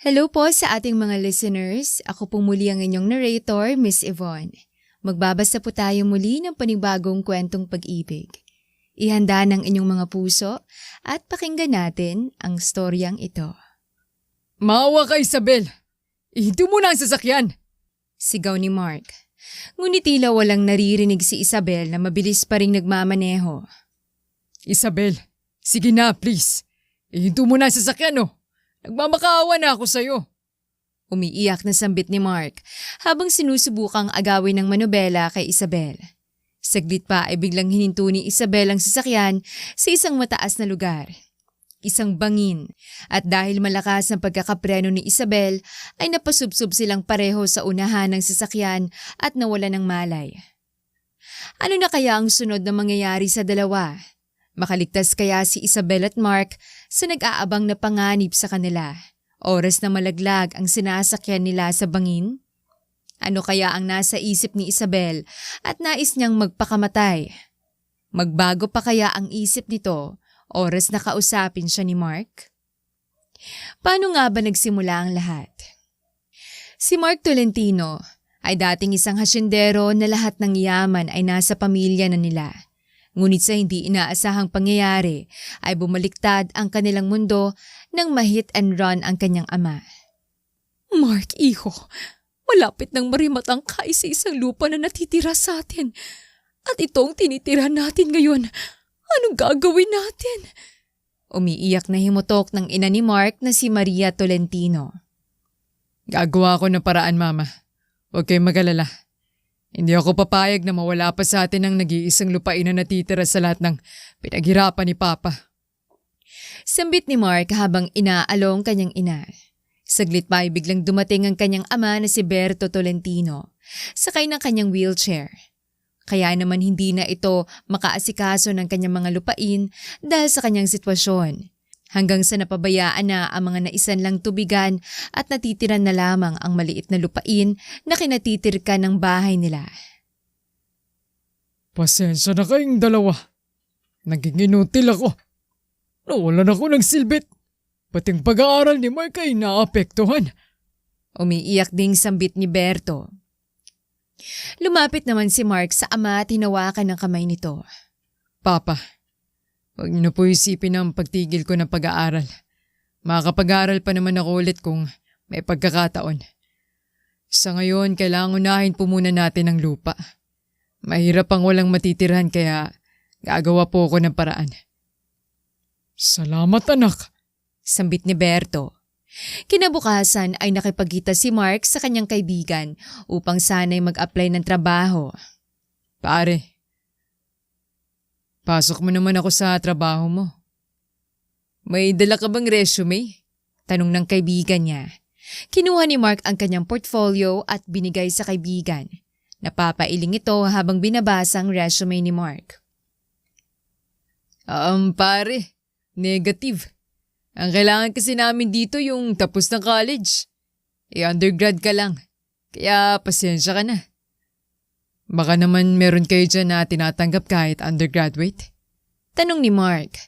Hello po sa ating mga listeners. Ako po muli ang inyong narrator, Miss Yvonne. Magbabasa po tayo muli ng panibagong kwentong pag-ibig. Ihanda ng inyong mga puso at pakinggan natin ang storyang ito. Maawa ka, Isabel! Ihinto mo na ang sasakyan! Sigaw ni Mark. Ngunit tila walang naririnig si Isabel na mabilis pa ring nagmamaneho. Isabel, sige na, please. Ihinto mo na ang sasakyan, oh. Nagmamakaawa na ako sa'yo. Umiiyak na sambit ni Mark habang sinusubukang agawin ng manobela kay Isabel. Saglit pa ay biglang hininto ni Isabel ang sasakyan sa isang mataas na lugar. Isang bangin, at dahil malakas ang pagkakapreno ni Isabel ay napasubsob silang pareho sa unahan ng sasakyan at nawala ng malay. Ano na kaya ang sunod na mangyayari sa dalawa? Makaligtas kaya si Isabel at Mark sa nag-aabang na panganib sa kanila? Oras na malaglag ang sinasakyan nila sa bangin? Ano kaya ang nasa isip ni Isabel at nais niyang magpakamatay? Magbago pa kaya ang isip nito oras na kausapin siya ni Mark? Paano nga ba nagsimula ang lahat? Si Mark Tolentino ay dating isang hasyendero na lahat ng yaman ay nasa pamilya na nila. Ngunit sa hindi inaasahang pangyayari ay bumaliktad ang kanilang mundo nang ma-hit and run ang kanyang ama. Mark, iho, malapit nang marimatang ka sa isang lupa na natitira sa atin. At itong tinitira natin ngayon. Anong gagawin natin? Umiiyak na himutok ng ina ni Mark na si Maria Tolentino. Gagawa ko ng paraan, Mama. Huwag kayong mag-alala. Hindi ako papayag na mawala pa sa atin ang nag-iisang lupain na natitira sa lahat ng pinaghirapan ni Papa. Sambit ni Mark habang inaalong kanyang ina. Saglit pa ay biglang dumating ang kanyang ama na si Berto Tolentino, sakay ng kanyang wheelchair. Kaya naman hindi na ito makaasikaso ng kanyang mga lupain dahil sa kanyang sitwasyon. Hanggang sa napabayaan na ang mga naisanlang tubigan at natitiran na lamang ang maliit na lupain na kinatitirkan ng bahay nila. Pasensya na kayong dalawa. Naging inutil ako. Nawalan ako ng silbit. Pating pag-aaral ni Mark ay naapektuhan. Umiiyak ding sambit ni Berto. Lumapit naman si Mark sa ama at hinawakan ng kamay nito. Papa, huwag niyo po isipin ang pagtigil ko ng pag-aaral. Makakapag-aaral pa naman ako ulit kung may pagkakataon. Sa ngayon, kailangan unahin po muna natin ang lupa. Mahirap ang walang matitirahan kaya gagawa po ako ng paraan. Salamat, anak, sambit ni Berto. Kinabukasan ay nakipagkita si Mark sa kanyang kaibigan upang sana'y mag-apply ng trabaho. Pare, pasok mo naman ako sa trabaho mo. May dala ka bang resume? Tanong ng kaibigan niya. Kinuha ni Mark ang kanyang portfolio at binigay sa kaibigan. Napapailing ito habang binabasa ang resume ni Mark. Pare, negative. Ang kailangan kasi namin dito yung tapos ng college. Undergrad ka lang. Kaya pasensya ka na. Baka naman meron kayo dyan na tinatanggap kahit undergraduate? Tanong ni Mark.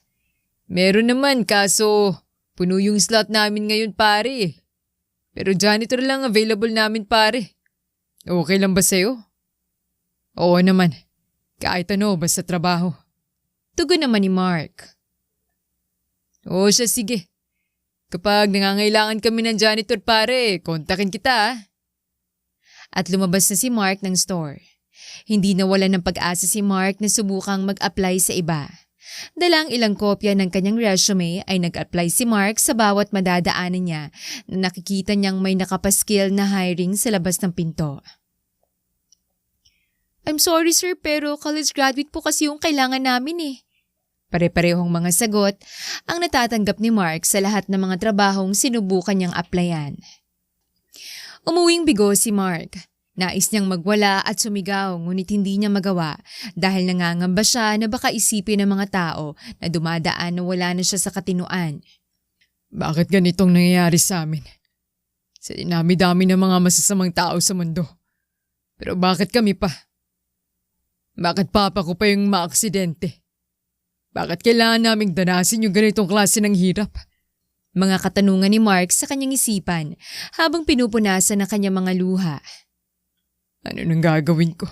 Meron naman kaso puno yung slot namin ngayon pare. Pero janitor lang available namin pare. Okay lang ba sa'yo? Oo naman. Kahit ano basta trabaho. Tugon naman ni Mark. Oo siya sige. Kapag nangangailangan kami ng janitor pare, kontakin kita ah. At lumabas na si Mark ng store. Hindi nawala ng pag-asa si Mark na subukang mag-apply sa iba. Dalang ilang kopya ng kanyang resume ay nag-apply si Mark sa bawat madadaanan niya na nakikita niyang may nakapaskil na hiring sa labas ng pinto. I'm sorry sir pero college graduate po kasi yung kailangan namin eh. Pare-parehong mga sagot ang natatanggap ni Mark sa lahat ng mga trabahong sinubukan niyang applyan. Umuwing bigo si Mark. Nais niyang magwala at sumigaw ngunit hindi niya magawa dahil nangangamba siya na baka isipin ng mga tao na dumadaan na wala na siya sa katinuan. Bakit ganitong nangyayari sa amin? Sa dinami-dami ng mga masasamang tao sa mundo. Pero bakit kami pa? Bakit papa ko pa yung maaksidente? Bakit kailangan naming danasin yung ganitong klase ng hirap? Mga katanungan ni Mark sa kanyang isipan habang pinupunasan ang kanyang mga luha. Ano nang gagawin ko?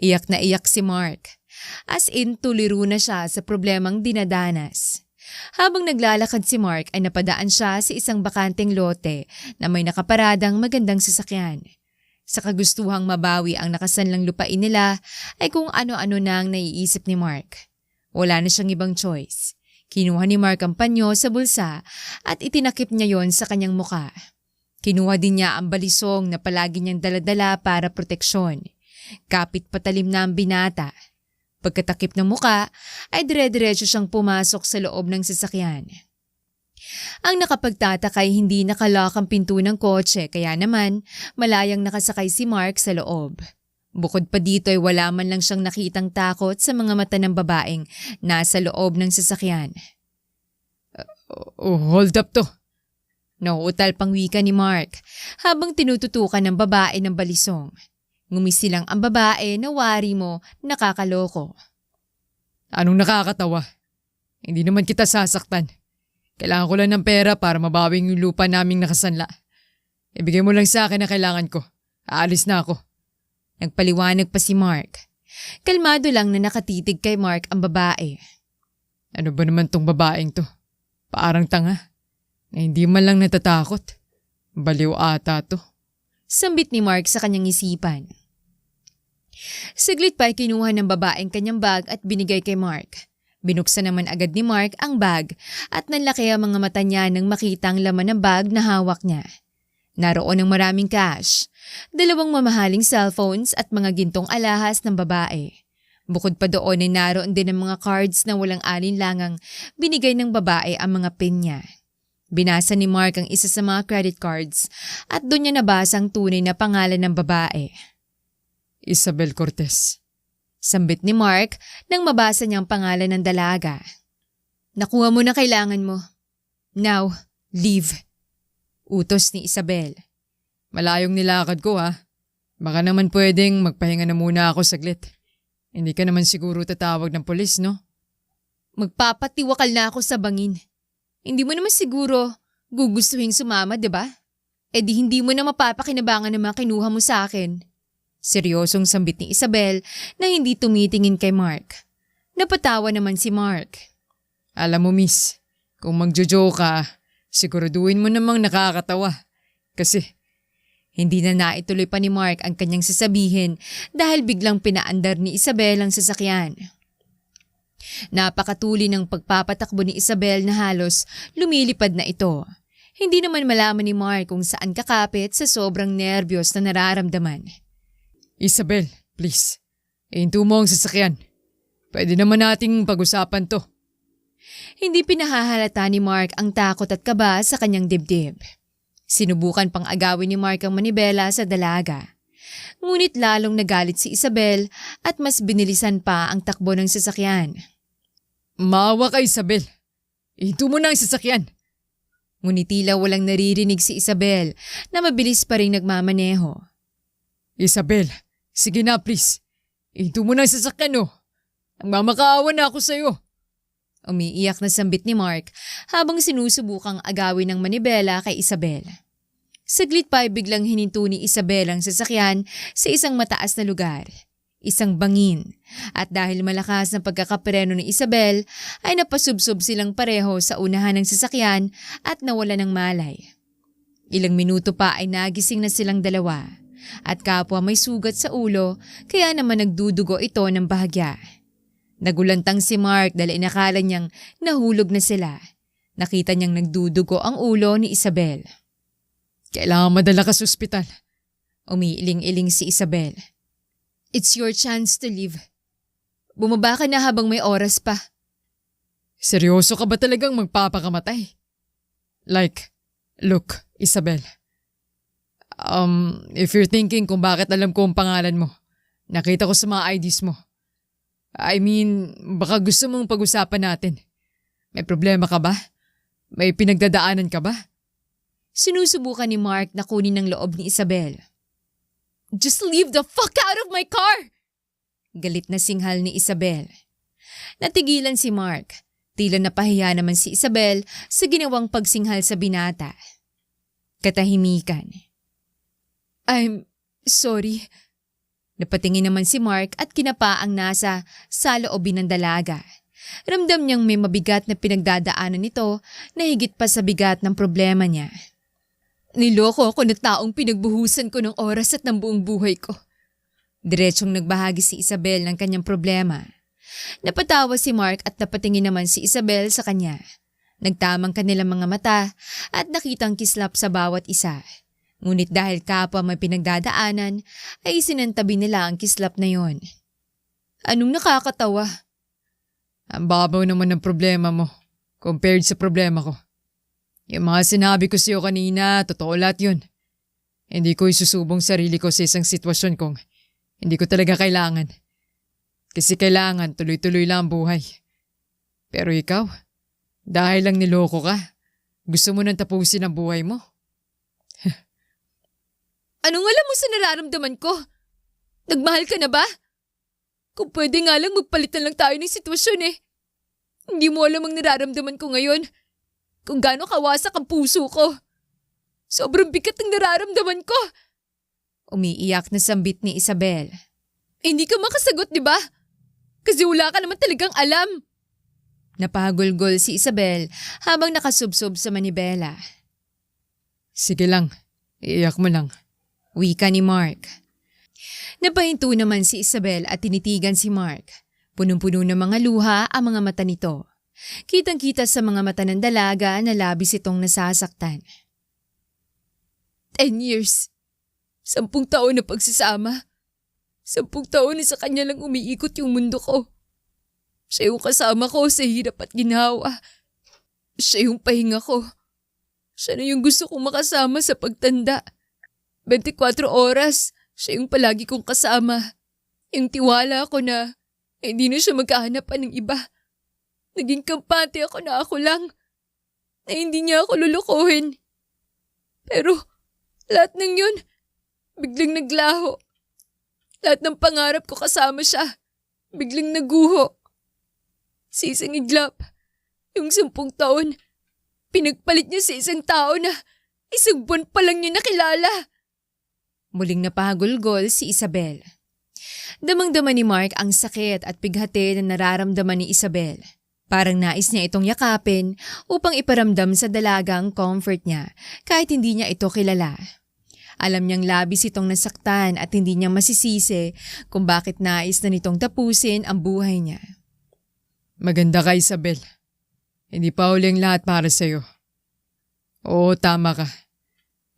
Iyak na iyak si Mark. As in, tuliro na siya sa problemang dinadanas. Habang naglalakad si Mark ay napadaan siya sa isang bakanteng lote na may nakaparadang magandang sasakyan. Sa kagustuhang mabawi ang nakasanlang lupain nila ay kung ano-ano na ang naiisip ni Mark. Wala na siyang ibang choice. Kinuha ni Mark ang panyo sa bulsa at itinakip niya yon sa kanyang muka. Kinuha din niya ang balisong na palagi niyang daladala para proteksyon. Kapit patalim na ang binata. Pagkatakip ng muka ay dire-diretso siyang pumasok sa loob ng sasakyan. Ang nakapagtataka ay hindi nakalock ang pinto ng kotse kaya naman malayang nakasakay si Mark sa loob. Bukod pa dito ay wala man lang siyang nakitang takot sa mga mata ng babaeng nasa loob ng sasakyan. Hold up to. Nauutal pang wika ni Mark habang tinututukan ng babae ng balisong. Ngumisi lang ang babae na wari mo nakakaloko. Anong nakakatawa? Hindi naman kita sasaktan. Kailangan ko lang ng pera para mabawing yung lupa naming nakasanla. Ibigay mo lang sa akin na kailangan ko. Aalis na ako. Nagpaliwanag pa si Mark. Kalmado lang na nakatitig kay Mark ang babae. Ano ba naman tong babaeng to? Parang tanga. Na hindi man lang natatakot. Baliw ata to. Sambit ni Mark sa kanyang isipan. Saglit pa ay kinuha ng babaeng kanyang bag at binigay kay Mark. Binuksan naman agad ni Mark ang bag at nanlaki ang mga mata niya nang makita ang laman ng bag na hawak niya. Naroon ang maraming cash, 2 mamahaling cellphones at mga gintong alahas ng babae. Bukod pa doon ay naroon din ang mga cards na walang alinlangang binigay ng babae ang mga pin niya. Binasa ni Mark ang isa sa mga credit cards at doon niya nabasa ang tunay na pangalan ng babae. Isabel Cortez. Sambit ni Mark nang mabasa niya ang pangalan ng dalaga. Nakuha mo na kailangan mo. Now, leave. Utos ni Isabel. Malayong nilakad ko ha. Baka naman pwedeng magpahinga na muna ako saglit. Hindi ka naman siguro tatawag ng pulis, no? Magpapatiwakal na ako sa bangin. Hindi mo naman siguro gugustuhin sumama, di ba? E di hindi mo na mapapakinabangan ng mga kinuha mo sa akin. Seryosong sambit ni Isabel na hindi tumitingin kay Mark. Napatawa naman si Mark. Alam mo miss, kung magjojoke ka, siguraduhin mo namang nakakatawa. Kasi hindi na naituloy pa ni Mark ang kanyang sasabihin dahil biglang pinaandar ni Isabel ang sasakyan. Napakatuli ng pagpapatakbo ni Isabel na halos lumilipad na ito. Hindi naman malaman ni Mark kung saan kakapit sa sobrang nerbiyos na nararamdaman. Isabel, please. Ihinto mo ang sasakyan. Pwede naman nating pag-usapan to. Hindi pinahahalata ni Mark ang takot at kaba sa kanyang dibdib. Sinubukan pang agawin ni Mark ang manibela sa dalaga. Ngunit lalong nagalit si Isabel at mas binilisan pa ang takbo ng sasakyan. Maawa ka Isabel. Ihinto mo na ang sasakyan. Ngunit tila walang naririnig si Isabel na mabilis pa rin nagmamaneho. Isabel, sige na please. Ihinto mo na ang sasakyan oh. Nagmamakaawa na ako sa'yo. Umiiyak na sambit ni Mark habang sinusubukang agawin ng manibela kay Isabel. Saglit pa ay biglang hininto ni Isabel ang sasakyan sa isang mataas na lugar. Isang bangin. At dahil malakas ang pagkakapreno ni Isabel ay napasubsob silang pareho sa unahan ng sasakyan at nawala ng malay. Ilang minuto pa ay nagising na silang dalawa at kapwa may sugat sa ulo kaya naman nagdudugo ito ng bahagya. Nagulantang si Mark dahil inakala niyang nahulog na sila. Nakita niyang nagdudugo ang ulo ni Isabel. Kailangan madala ka sa ospital. Umiiling-iling si Isabel. It's your chance to live. Bumaba ka na habang may oras pa. Seryoso ka ba talagang magpapakamatay? Like, look, Isabel. If you're thinking kung bakit alam ko ang pangalan mo, nakita ko sa mga IDs mo. I mean, baka gusto mong pag-usapan natin. May problema ka ba? May pinagdadaanan ka ba? Sinusubukan ni Mark na kunin ang loob ni Isabel. Just leave the fuck out of my car! Galit na singhal ni Isabel. Natigilan si Mark. Tila napahiya naman si Isabel sa ginawang pagsinghal sa binata. Katahimikan. I'm sorry. Napatingin naman si Mark at kinapa ang nasa saloobin ng dalaga. Ramdam niyang may mabigat na pinagdadaanan nito na higit pa sa bigat ng problema niya. Niloko ako na taong pinagbuhusan ko ng oras at ng buong buhay ko. Diretsong nagbahagi si Isabel ng kanyang problema. Napatawa si Mark at napatingin naman si Isabel sa kanya. Nagtamang kanilang mga mata at nakitang kislap sa bawat isa. Ngunit dahil kapwa may pinagdadaanan, ay isinantabi nila ang kislap na yon. Anong nakakatawa? Ang babaw naman ng problema mo compared sa problema ko. Yung mga sinabi ko sa'yo kanina, totoo lahat yun. Hindi ko isusubong sarili ko sa isang sitwasyon kung hindi ko talaga kailangan. Kasi kailangan tuloy-tuloy lang ang buhay. Pero ikaw, dahil lang niloko ka, gusto mo nang tapusin ang buhay mo. Anong alam mo sa nararamdaman ko? Nagmahal ka na ba? Kung pwede nga lang magpalitan lang tayo ng sitwasyon eh. Hindi mo alam ang nararamdaman ko ngayon. Kung gaano kawasak ang puso ko. Sobrang bigat ng nararamdaman ko. Umiiyak na sambit ni Isabel. Hindi ka makasagot, di ba? Kasi wala ka naman talagang alam. Napahagulgol si Isabel habang nakasubsob sa manibela. Sige lang, iiyak mo lang. Wika ni Mark. Napahinto naman si Isabel at tinitigan si Mark. Punong-puno ng mga luha ang mga mata nito. Kitang-kita sa mga mata ng dalaga na labis itong nasasaktan. 10 years. 10 taon na pagsasama. 10 taon na sa kanya lang umiikot yung mundo ko. Siya yung kasama ko sa hirap at ginhawa. Siya yung pahinga ko. Siya na yung gusto kong makasama sa pagtanda. 24 oras, siya yung palagi kong kasama. Yung tiwala ko na hindi na siya magkahanapan ng iba. Naging kampante ako na ako lang. Na hindi niya ako lulukuhin. Pero lahat ng yun, biglang naglaho. Lahat ng pangarap ko kasama siya, biglang naguho. Sa isang iglap, yung 10 taon, pinagpalit niya sa isang tao na 1 buwan pa lang niya nakilala. Muling napahagulgol si Isabel. Damang-dama ni Mark ang sakit at pighati na nararamdaman ni Isabel. Parang nais niya itong yakapin upang iparamdam sa dalagang comfort niya kahit hindi niya ito kilala. Alam niyang labis itong nasaktan at hindi niya masisisi kung bakit nais na nitong tapusin ang buhay niya. Maganda ka, Isabel. Hindi pa huli ang lahat para sa'yo. Oo, tama ka.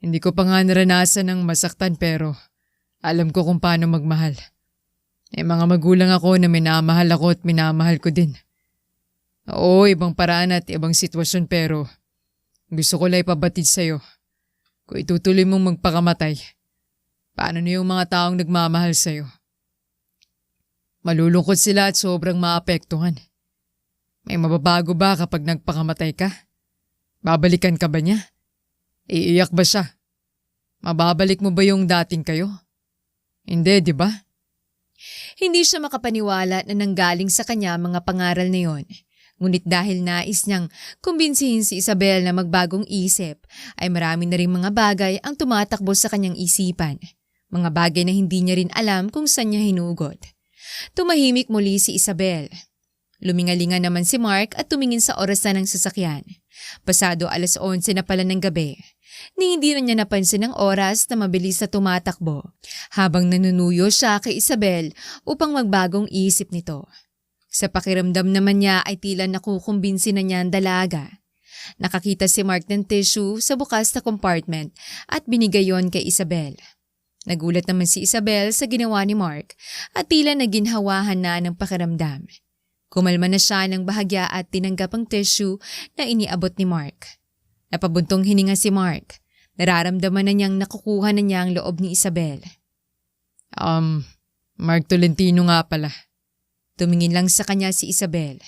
Hindi ko pa nga naranasan ng masaktan pero alam ko kung paano magmahal. May mga magulang ako na minamahal ako at minamahal ko din. Oo, ibang paraan at ibang sitwasyon pero gusto ko lang ipabatid sa'yo. Kung itutuloy mong magpakamatay, paano na yung mga taong nagmamahal sa'yo? Malulungkot sila at sobrang maapektuhan. May mababago ba kapag nagpakamatay ka? Babalikan ka ba niya? Iiyak ba siya? Mababalik mo ba yung dating kayo? Hindi, di ba? Hindi siya makapaniwala na nanggaling sa kanya mga pangaral na yon. Ngunit dahil nais niyang kumbinsihin si Isabel na magbagong isip, ay marami na rin mga bagay ang tumatakbo sa kanyang isipan. Mga bagay na hindi niya rin alam kung saan niya hinugot. Tumahimik muli si Isabel. Lumingalinga naman si Mark at tumingin sa orasan ng sasakyan. Pasado 11:00 na pala ng gabi. Ni hindi na niya napansin ang oras na mabilis na tumatakbo habang nanunuyo siya kay Isabel upang magbagong isip nito. Sa pakiramdam naman niya ay tila nakukumbinsi na niya ang dalaga. Nakakita si Mark ng tissue sa bukas na compartment at binigay yon kay Isabel. Nagulat naman si Isabel sa ginawa ni Mark at tila naginhawahan na ng pakiramdam. Kumalma na siya ng bahagya at tinanggap ang tissue na iniabot ni Mark. Napabuntong hininga si Mark. Nararamdaman na niyang nakukuha na niya ang loob ni Isabel. Mark Tolentino nga pala. Tumingin lang sa kanya si Isabel.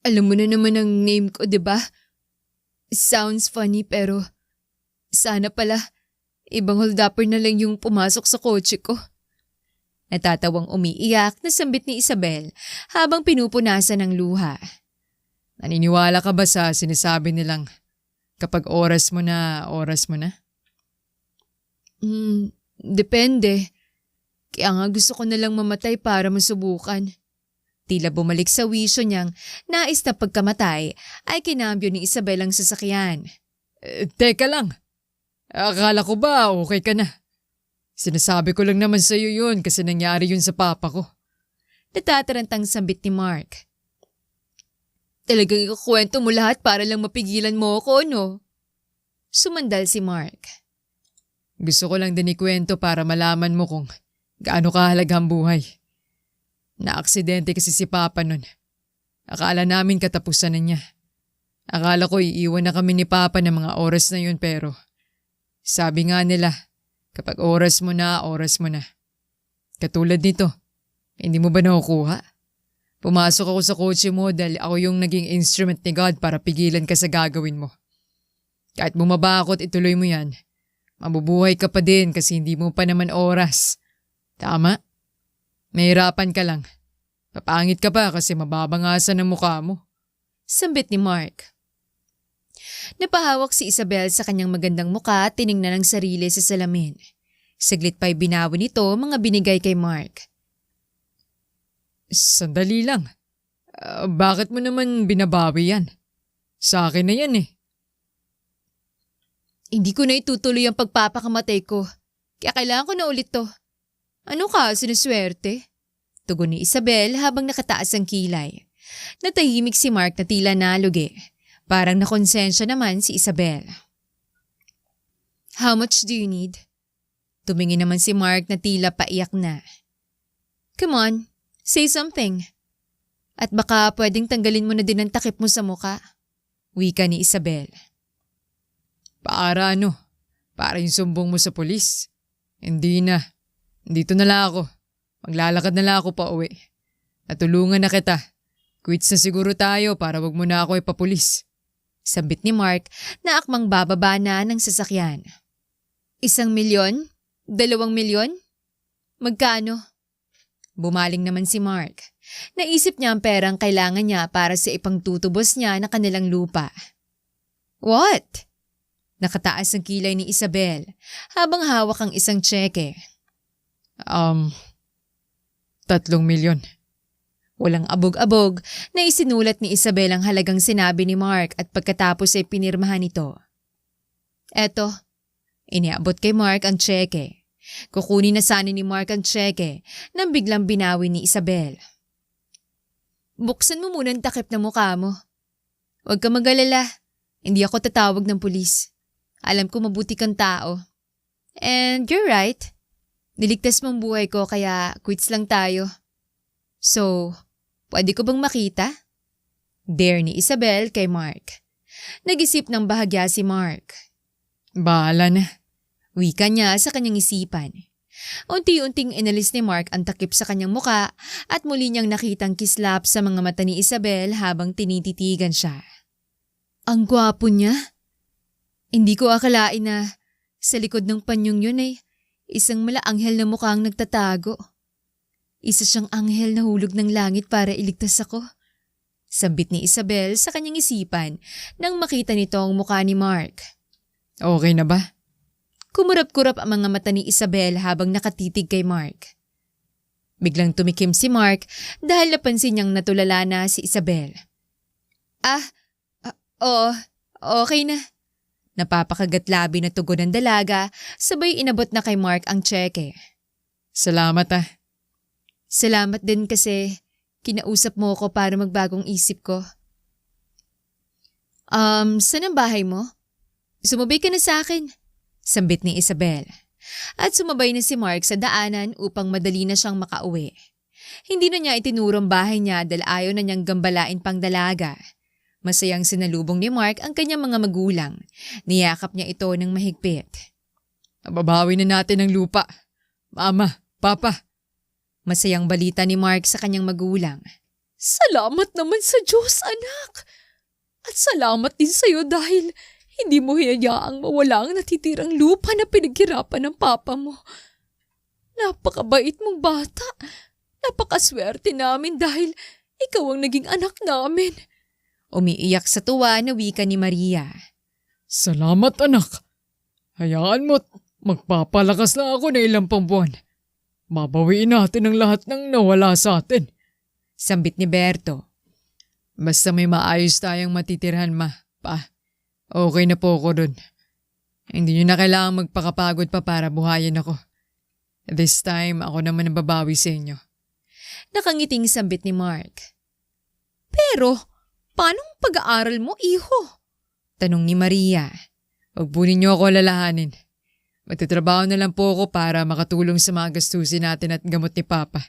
Alam mo na naman ang name ko, di ba? Sounds funny pero sana pala ibang holdupper na lang yung pumasok sa kotse ko. Natatawang umiiyak na sambit ni Isabel habang pinupunasan ng luha. Naniniwala ka ba sa sinasabi nilang kapag oras mo na, oras mo na? Depende. Kaya nga gusto ko nalang mamatay para masubukan. Tila bumalik sa wisyo niyang nais na pagkamatay ay kinambyo ni Isabel ang sasakyan. Teka lang. Akala ko ba okay ka na? Sinasabi ko lang naman sa'yo yun kasi nangyari yun sa papa ko. Natatarantang sambit ni Mark. Talagang ikukwento mo lahat para lang mapigilan mo ako, no? Sumandal si Mark. Gusto ko lang din ikwento para malaman mo kung gaano kahalaga ang buhay. Naaksidente kasi si Papa nun. Akala namin katapusan na niya. Akala ko iiwan na kami ni Papa ng mga oras na yun pero sabi nga nila, kapag oras mo na, oras mo na. Katulad nito, hindi mo ba nakukuha? Pumasok ako sa kotse mo dahil ako yung naging instrument ni God para pigilan ka sa gagawin mo. Kahit bumaba ako at ituloy mo yan, mabubuhay ka pa din kasi hindi mo pa naman oras. Tama? Mahirapan ka lang. Papangit ka pa kasi mababangasan ang mukha mo. Sambit ni Mark. Napahawak si Isabel sa kanyang magandang mukha at tiningnan ang sarili sa salamin. Saglit pa'y binawi nito mga binigay kay Mark. Sandali lang. Bakit mo naman binabawi yan? Sa akin na yan eh. Hindi ko na itutuloy ang pagpapakamatay ko. Kaya kailangan ko na ulit to. Ano ka, sinuswerte? Tugon ni Isabel habang nakataas ang kilay. Natahimik si Mark na tila nalugi. Parang nakonsensya naman si Isabel. How much do you need? Tumingin naman si Mark na tila paiyak na. Come on, say something. At baka pwedeng tanggalin mo na din ang takip mo sa muka. Wika ni Isabel. Para ano? Para yung sumbong mo sa polis? Hindi na. Dito na lang ako. Maglalakad na lang ako pa uwi. Natulungan na kita. Quits na siguro tayo para wag mo na ako ipapulis. Sambit ni Mark na akmang bababa na ng sasakyan. 1,000,000? 2,000,000? Magkano? Bumaling naman si Mark. Naisip niya ang perang kailangan niya para sa ipangtutubos niya na kanilang lupa. What? Nakataas ang kilay ni Isabel habang hawak ang isang tseke. 3,000,000. Walang abog-abog na isinulat ni Isabel ang halagang sinabi ni Mark at pagkatapos ay pinirmahan ito. Eto, iniabot kay Mark ang tseke. Kukunin na sana ni Mark ang tseke nang biglang binawi ni Isabel. Buksan mo muna ang takip na mukha mo. Huwag ka mag-alala, hindi ako tatawag ng pulis. Alam ko mabuti kang tao. And you're right. Niligtas mong buhay ko kaya quits lang tayo. So, pwede ko bang makita? Dare ni Isabel kay Mark. Nag-isip ng bahagya si Mark. Bahala na. Wika niya sa kanyang isipan. Unti-unting inalis ni Mark ang takip sa kanyang muka at muli niyang nakitang kislap sa mga mata ni Isabel habang tinititigan siya. Ang gwapo niya. Hindi ko akalain na sa likod ng panyong yun ay isang malaanghel na mukhang nagtatago. Isa siyang anghel na hulog ng langit para iligtas ako. Sambit ni Isabel sa kanyang isipan nang makita nito ang mukha ni Mark. Okay na ba? Kumurap-kurap ang mga mata ni Isabel habang nakatitig kay Mark. Biglang tumikim si Mark dahil napansin niyang natulala na si Isabel. Oo, okay na. Napapakagatlabi na tugon ng dalaga, sabay inabot na kay Mark ang tseke. Salamat ah. Salamat din kasi kinausap mo ko para magbagong isip ko. Saan ang bahay mo? Sumabay ka na sa akin, sambit ni Isabel. At sumabay na si Mark sa daanan upang madali na siyang makauwi. Hindi na niya itinurong bahay niya dahil ayaw na niyang gambalain pang dalaga. Masayang sinalubong ni Mark ang kanyang mga magulang. Niyakap niya ito ng mahigpit. Nababawi na natin ang lupa. Mama, Papa. Masayang balita ni Mark sa kanyang magulang. Salamat naman sa Diyos, anak. At salamat din sa iyo dahil hindi mo hinayaang mawala ang natitirang lupa na pinaghirapan ng papa mo. Napakabait mong bata. Napakaswerte namin dahil ikaw ang naging anak namin. Umiiyak sa tuwa na wika ni Maria. Salamat anak. Hayaan mo't magpapalakas na ako na ilang pang buwan. Babawiin natin ang lahat ng nawala sa atin. Sambit ni Berto. Basta may maayos tayong matitirhan pa. Okay na po ako dun. Hindi nyo na kailangang magpakapagod pa para buhayin ako. This time, ako naman ang babawi sa inyo. Nakangiting sambit ni Mark. Pero, paano ang pag-aaral mo, iho? Tanong ni Maria. Huwag po ninyo ako alalahanin. Magtatrabaho na lang po ako para makatulong sa mga gastusin natin at gamot ni Papa.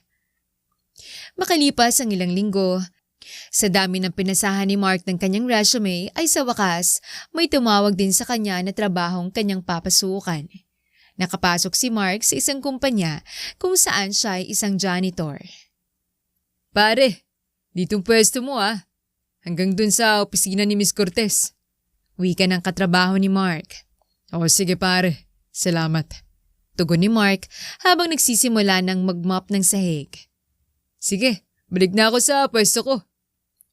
Makalipas ang ilang linggo, sa dami ng pinasahan ni Mark ng kanyang resume ay sa wakas may tumawag din sa kanya na trabahong kanyang papasukan. Nakapasok si Mark sa isang kumpanya kung saan siya ay isang janitor. Pare, ditong pwesto mo hanggang dun sa opisina ni Miss Cortez. Wika ng katrabaho ni Mark. O sige pare, salamat. Tugon ni Mark habang nagsisimula ng mag-mop ng sahig. Sige, balik na ako sa pwesto ko.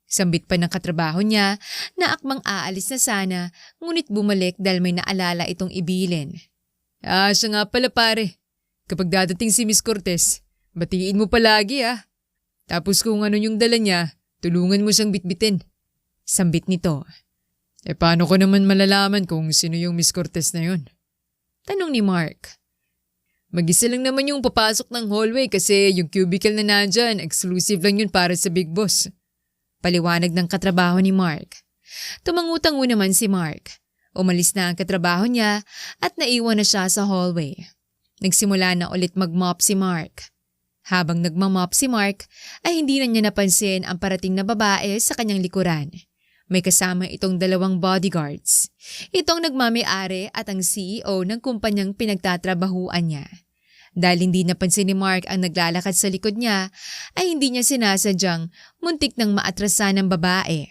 Sambit pa ng katrabaho niya na akmang aalis na sana ngunit bumalik dahil may naalala itong ibilin. Siya nga pala pare. Kapag dadating si Miss Cortez, batiin mo palagi Tapos kung ano yung dala niya, tulungan mo siyang bitbitin. Sambit nito. Paano ko naman malalaman kung sino yung Miss Cortez na yun? Tanong ni Mark. Mag-isa lang naman yung papasok ng hallway kasi yung cubicle na nandyan, exclusive lang yun para sa big boss. Paliwanag ng katrabaho ni Mark. Tumangutango naman si Mark. Umalis na ang katrabaho niya at naiwan na siya sa hallway. Nagsimula na ulit mag-mop si Mark. Habang nagmamop si Mark ay hindi na niya napansin ang parating na babae sa kanyang likuran. May kasama itong 2 bodyguards. Itong nagmamay-ari at ang CEO ng kumpanyang pinagtatrabahuan niya. Dahil hindi napansin ni Mark ang naglalakad sa likod niya, ay hindi niya sinasadyang muntik nang maatrasan ng babae.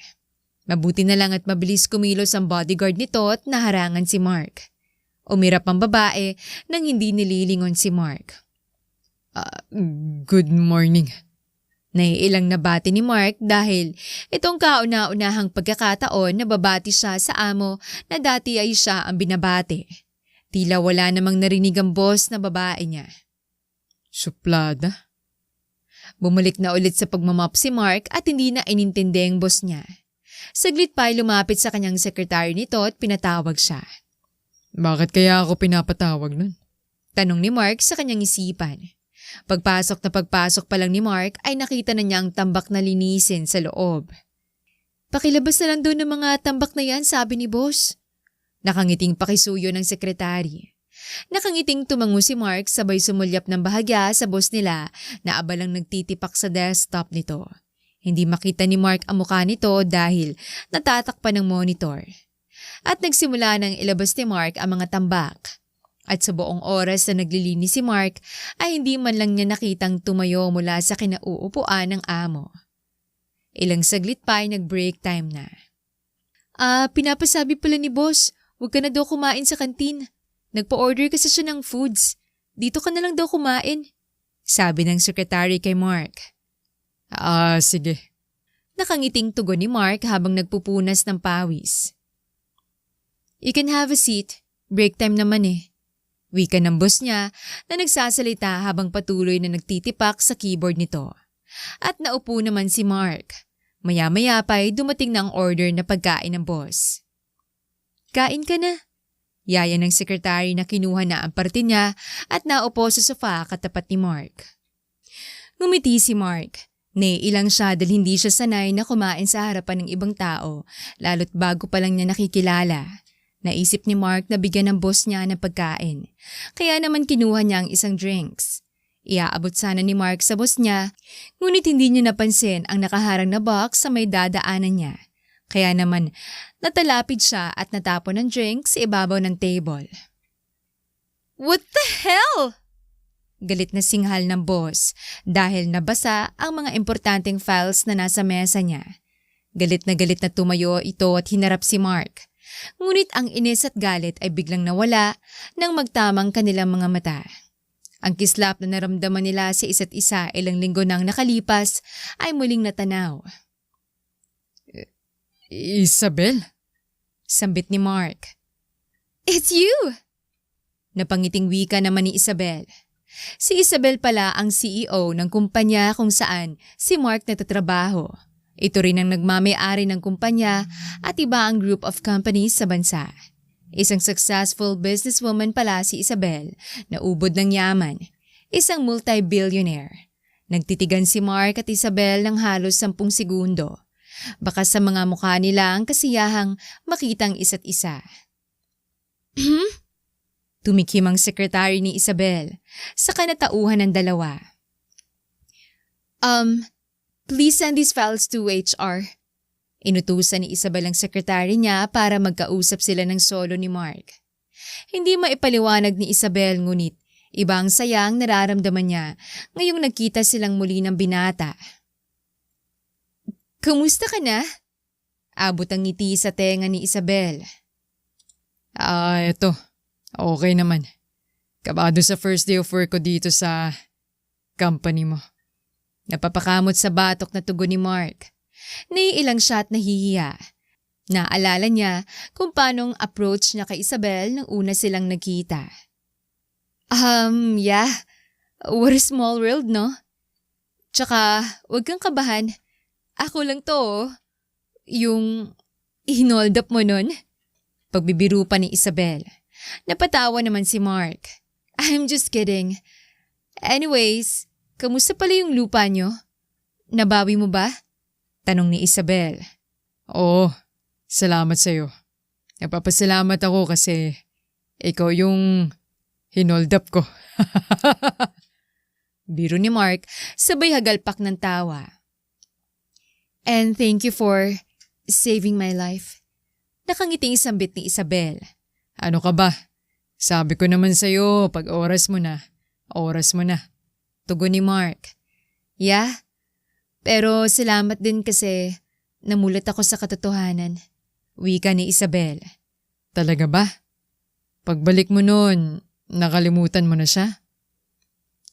Mabuti na lang at mabilis kumilos ang bodyguard nito at naharangan si Mark. Umirap ang babae nang hindi nililingon si Mark. Good morning. Naiilang nabati ni Mark dahil itong kauna-unahang pagkakataon na babati siya sa amo na dati ay siya ang binabati. Tila wala namang narinig ang boss na babae niya. Suplada? Bumalik na ulit sa pagmamop si Mark at hindi na inintindi ang boss niya. Saglit pa ay lumapit sa kanyang sekretary nito at pinatawag siya. Bakit kaya ako pinapatawag nun? Tanong ni Mark sa kanyang isipan. Pagpasok pa lang ni Mark ay nakita na niya ang tambak na linisin sa loob. Pakilabas na lang doon ng mga tambak na yan, sabi ni boss. Nakangiting pakisuyo ng sekretary. Nakangiting tumango si Mark sabay sumulyap ng bahagya sa boss nila na abalang nagtitipak sa desktop nito. Hindi makita ni Mark ang mukha nito dahil natatakpan ng monitor. At nagsimula nang ilabas ni Mark ang mga tambak. At sa buong oras na naglilinis si Mark ay hindi man lang niya nakitang tumayo mula sa kinauupuan ng amo. Ilang saglit pa ay nag-break time na. Pinapasabi pala ni boss, huwag ka na daw kumain sa kantin. Nagpa-order kasi siya ng foods. Dito ka na lang daw kumain. Sabi ng secretary kay Mark. Sige. Nakangiting tugon ni Mark habang nagpupunas ng pawis. You can have a seat. Break time naman Wika ng boss niya na nagsasalita habang patuloy na nagtitipak sa keyboard nito. At naupo naman si Mark. Maya-maya pa ay dumating na ang order na pagkain ng boss. Kain ka na. Yaya ng sekretary na kinuha na ang parte niya at naupo sa sofa katapat ni Mark. Ngumiti si Mark. Naiilang siya dahil hindi siya sanay na kumain sa harapan ng ibang tao lalo't bago pa lang niya nakikilala. Naisip ni Mark na bigyan ng boss niya ng pagkain. Kaya naman kinuha niya ang isang drinks. Iaabot sana ni Mark sa boss niya, ngunit hindi niya napansin ang nakaharang na box sa may dadaanan niya. Kaya naman natalapid siya at natapon ng drinks sa ibabaw ng table. What the hell? Galit na singhal ng boss dahil nabasa ang mga importanteng files na nasa mesa niya. Galit na tumayo ito at hinarap si Mark. Ngunit ang inis at galit ay biglang nawala nang magtamang kanilang mga mata. Ang kislap na naramdaman nila sa isa't isa ilang linggo nang nakalipas ay muling natanaw. Isabel? Sambit ni Mark. It's you! Napangiting wika naman ni Isabel. Si Isabel pala ang CEO ng kumpanya kung saan si Mark natatrabaho. Ito rin ang nagmamay-ari ng kumpanya at iba ang group of companies sa bansa. Isang successful businesswoman pala si Isabel na ubod ng yaman. Isang multi-billionaire. Nagtitigan si Mark at Isabel ng halos 10 segundo. Baka sa mga mukha nila ang kasiyahang makitang isa't isa. Tumikim ang sekretary ni Isabel sa kanatauhan ng dalawa. Please send these files to HR. Inutusan ni Isabel ang sekretary niya para magkausap sila ng solo ni Mark. Hindi maipaliwanag ni Isabel ngunit ibang sayang nararamdaman niya ngayong nagkita silang muli ng binata. Kumusta ka na? Abot ang ngiti sa tenga ni Isabel. Eto. Okay naman. Kabado sa first day of work ko dito sa company mo. Napapakamot sa batok na tugon ni Mark. Naiilang siya at nahihiya. Naalala niya kung paanong approach niya kay Isabel nang una silang nagkita. Yeah. What a small world, no? Tsaka, huwag kang kabahan. Ako lang to, oh. Yung hinold up mo nun? Pagbibiro pa ni Isabel. Napatawa naman si Mark. I'm just kidding. Anyways, kamusta pala yung lupa nyo? Nabawi mo ba? Tanong ni Isabel. Oo, salamat sa'yo. Napapasalamat ako kasi ikaw yung hinold up ko. Biro ni Mark, sabay hagalpak ng tawa. And thank you for saving my life. Nakangiting sambit ni Isabel. Ano ka ba? Sabi ko naman sa'yo, pag oras mo na, oras mo na. Tugon ni Mark. Yeah, pero salamat din kasi namulat ako sa katotohanan. Wika ni Isabel. Talaga ba? Pagbalik mo nun, nakalimutan mo na siya?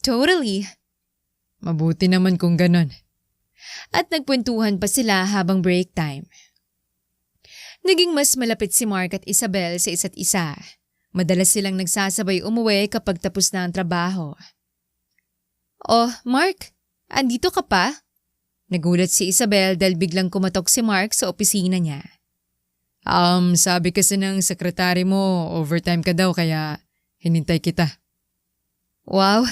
Totally. Mabuti naman kung ganon. At nagkwentuhan pa sila habang break time. Naging mas malapit si Mark at Isabel sa isa't isa. Madalas silang nagsasabay umuwi kapag tapos na ang trabaho. Oh, Mark, andito ka pa? Nagulat si Isabel dahil biglang kumatok si Mark sa opisina niya. Sabi kasi ng sekretary mo, overtime ka daw kaya hinintay kita. Wow,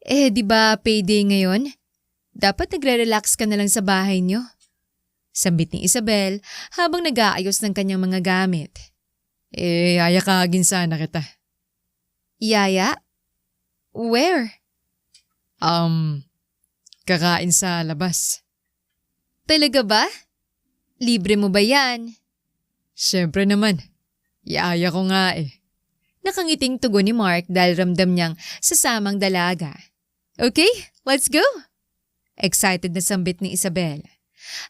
di ba payday ngayon? Dapat nagre-relax ka na lang sa bahay niyo. Sambit ni Isabel habang nag-aayos ng kanyang mga gamit. Ayakagin sana kita. Yaya? Where? Kakain sa labas. Talaga ba? Libre mo ba yan? Siyempre naman. Iaya ko nga eh. Nakangiting tugon ni Mark dahil ramdam niyang sasamang dalaga. Okay, let's go! Excited na sambit ni Isabel.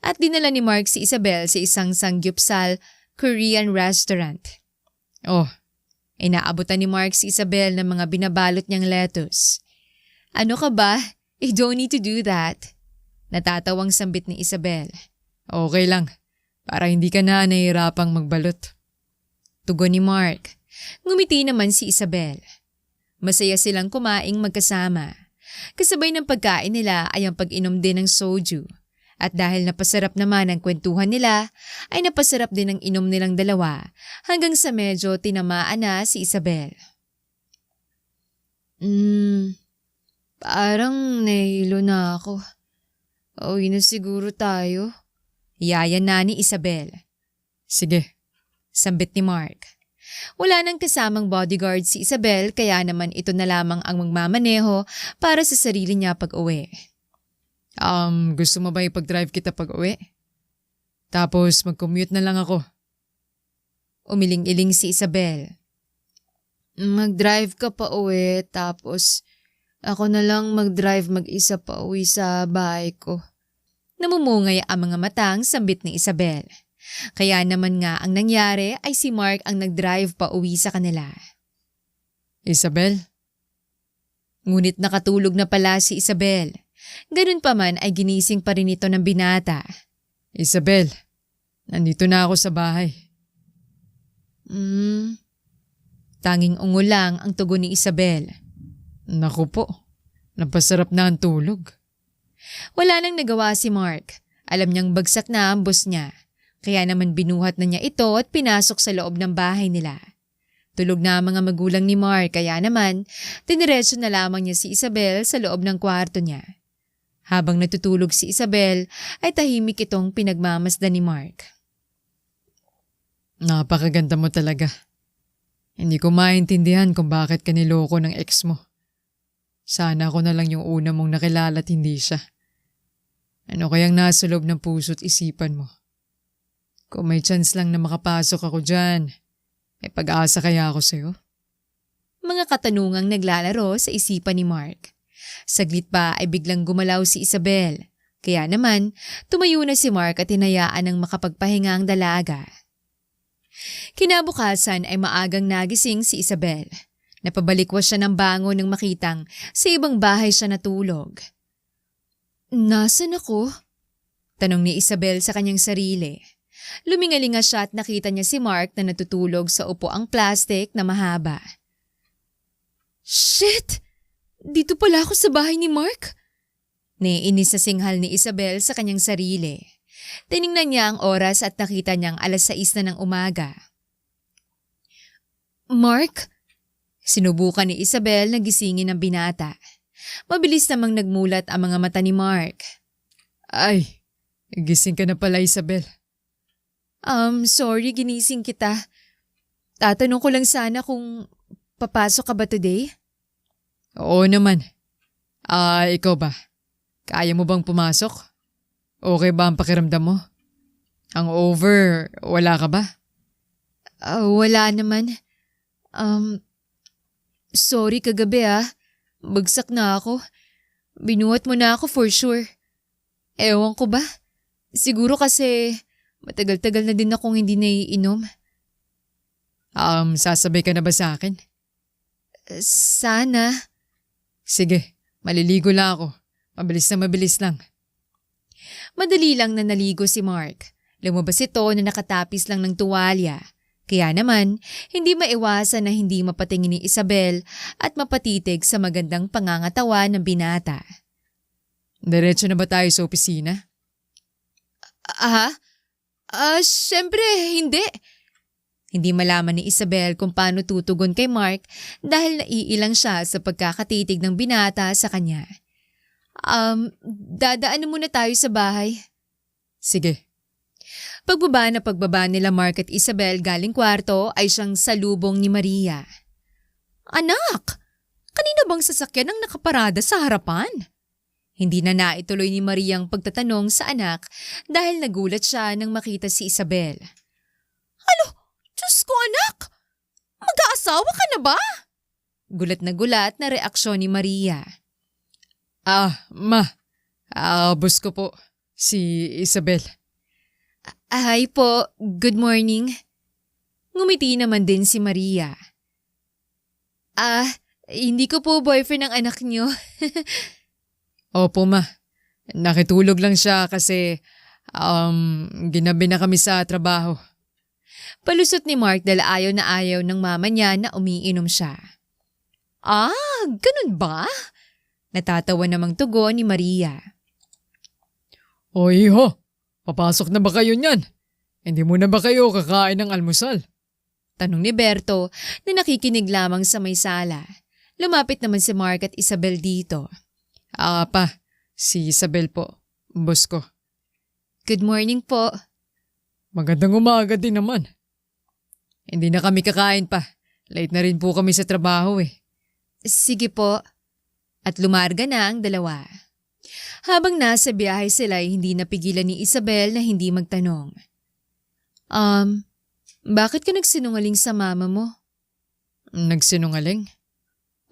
At dinala ni Mark si Isabel sa isang sangyupsal Korean restaurant. Oh, inaabutan ni Mark si Isabel ng mga binabalot niyang lettuce. Ano ka ba? You don't need to do that. Natatawang sambit ni Isabel. Okay lang. Para hindi ka na nahihirapang magbalot. Tugon ni Mark. Ngumiti naman si Isabel. Masaya silang kumaing magkasama. Kasabay ng pagkain nila ay ang pag-inom din ng soju. At dahil napasarap naman ang kwentuhan nila, ay napasarap din ang inom nilang dalawa hanggang sa medyo tinamaan na si Isabel. Parang nahilo na ako. Uwi na siguro tayo. Yaya na ni Isabel. Sige. Sambit ni Mark. Wala nang kasamang bodyguard si Isabel kaya naman ito na lamang ang magmamaneho para sa sarili niya pag-uwi. Gusto mo ba ipag-drive kita pag-uwi? Tapos mag-commute na lang ako. Umiling-iling si Isabel. Mag-drive ka pa uwi tapos ako na lang mag-drive mag-isa pa uwi sa bahay ko. Namumungay ang mga matang sambit ni Isabel. Kaya naman nga ang nangyari ay si Mark ang nag-drive pa uwi sa kanila. Isabel? Ngunit nakatulog na pala si Isabel. Ganun pa man ay ginising pa rin ito ng binata. Isabel, Nandito na ako sa bahay. Tanging ungol lang ang tugon ni Isabel. Naku po, napasarap na ang tulog. Wala nang nagawa si Mark. Alam niyang bagsak na ang bus niya. Kaya naman binuhat na niya ito at pinasok sa loob ng bahay nila. Tulog na ang mga magulang ni Mark kaya naman diniretso na lamang niya si Isabel sa loob ng kwarto niya. Habang natutulog si Isabel ay tahimik itong pinagmamasdan ni Mark. Napakaganda mo talaga. Hindi ko maintindihan kung bakit ka niloko ng ex mo. Sana ako na lang yung una mong nakilala at hindi siya. Ano kayang nasa loob ng puso't isipan mo? Kung may chance lang na makapasok ako dyan, may pag-asa kaya ako sa'yo? Mga katanungang naglalaro sa isipan ni Mark. Saglit pa ay biglang gumalaw si Isabel. Kaya naman, tumayo na si Mark at hinayaan ng makapagpahinga ang dalaga. Kinabukasan ay maagang nagising si Isabel. Napabalikwas siya ng bango nang makitang sa ibang bahay siya natulog. Nasaan ako? Tanong ni Isabel sa kanyang sarili. Lumingalinga siya at nakita niya si Mark na natutulog sa upuang plastic na mahaba. Shit! Dito pala ako sa bahay ni Mark? Naiinis sa singhal ni Isabel sa kanyang sarili. Tiningnan niya ang oras at nakita niyang 6:00 na ng umaga. Mark? Sinubukan ni Isabel na gisingin ang binata. Mabilis namang nagmulat ang mga mata ni Mark. Ay, gising ka na pala, Isabel. Sorry ginising kita. Tatanong ko lang sana kung papasok ka ba today? Oo naman. Ikaw ba? Kaya mo bang pumasok? Okay ba ang pakiramdam mo? Hangover, wala ka ba? Wala naman. Sorry kagabi Bagsak na ako. Binuhat mo na ako for sure. Ewan ko ba? Siguro kasi matagal-tagal na din akong hindi naiinom. Sasabay ka na ba sa akin? Sana. Sige, maliligo lang ako. Mabilis lang. Madali lang na naligo si Mark. Lumabas ito na nakatapis lang ng tuwalya. Kaya naman, hindi maiwasan na hindi mapatingin ni Isabel at mapatitig sa magandang pangangatawa ng binata. Diretso na ba tayo sa opisina? Syempre, hindi. Hindi malaman ni Isabel kung paano tutugon kay Mark dahil naiilang siya sa pagkakatitig ng binata sa kanya. Dadaan muna tayo sa bahay. Sige. Pagbaba nila Mark at Isabel galing kwarto ay siyang salubong ni Maria. Anak! Kanina bang sasakyan ang nakaparada sa harapan? Hindi na naituloy ni Maria ang pagtatanong sa anak dahil nagulat siya nang makita si Isabel. Alo, Diyos ko anak! Mag-aasawa ka na ba? Gulat na reaksyon ni Maria. Ma. Boss ko po. Si Isabel. Hi po, good morning. Ngumiti naman din si Maria. Hindi ko po boyfriend ang anak niyo. Opo ma, nakitulog lang siya kasi ginabi na kami sa trabaho. Palusot ni Mark dahil ayaw ng mama niya na umiinom siya. Ganun ba? Natatawa namang tugon ni Maria. O iho, papasok na ba kayo niyan? Hindi mo na ba kayo kakain ng almusal? Tanong ni Berto na nakikinig lamang sa may sala. Lumapit naman si Mark at Isabel dito. Pa, si Isabel po, boss ko. Good morning po. Magandang umaga din naman. Hindi na kami kakain pa. Late na rin po kami sa trabaho Sige po. At lumarga na ang dalawa. Habang nasa biyahe sila ay hindi napigilan ni Isabel na hindi magtanong. Bakit ka nagsinungaling sa mama mo? Nagsinungaling?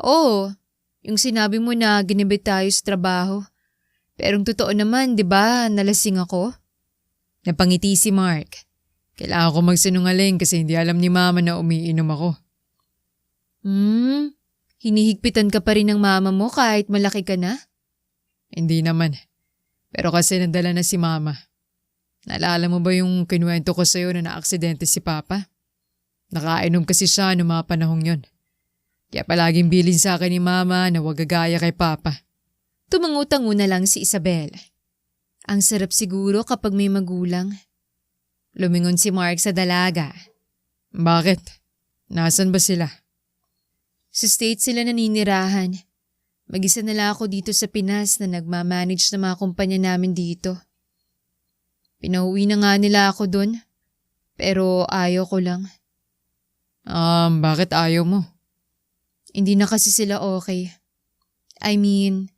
Oo, yung sinabi mo na ginibit tayo sa trabaho. Pero ang totoo naman, di ba, nalasing ako? Napangiti si Mark. Kailangan ko magsinungaling kasi hindi alam ni mama na umiinom ako. Hinihigpitan ka pa rin ng mama mo kahit malaki ka na? Hindi naman. Pero kasi nadala na si mama. Naalala mo ba yung kinuwento ko sa'yo na naaksidente si Papa? Nakainom kasi siya noong mga panahong yon. Kaya palaging bilin sa akin ni Mama na huwag gagaya kay Papa. Tumangutango na lang si Isabel. Ang sarap siguro kapag may magulang. Lumingon si Mark sa dalaga. Bakit? Nasaan ba sila? Sa States sila naninirahan. Mag-isa na lang ako dito sa Pinas na nagmamanage ng mga kumpanya namin dito. Pinauwi na nga nila ako doon. Pero ayaw ko lang. Bakit ayaw mo? Hindi na kasi sila okay. I mean,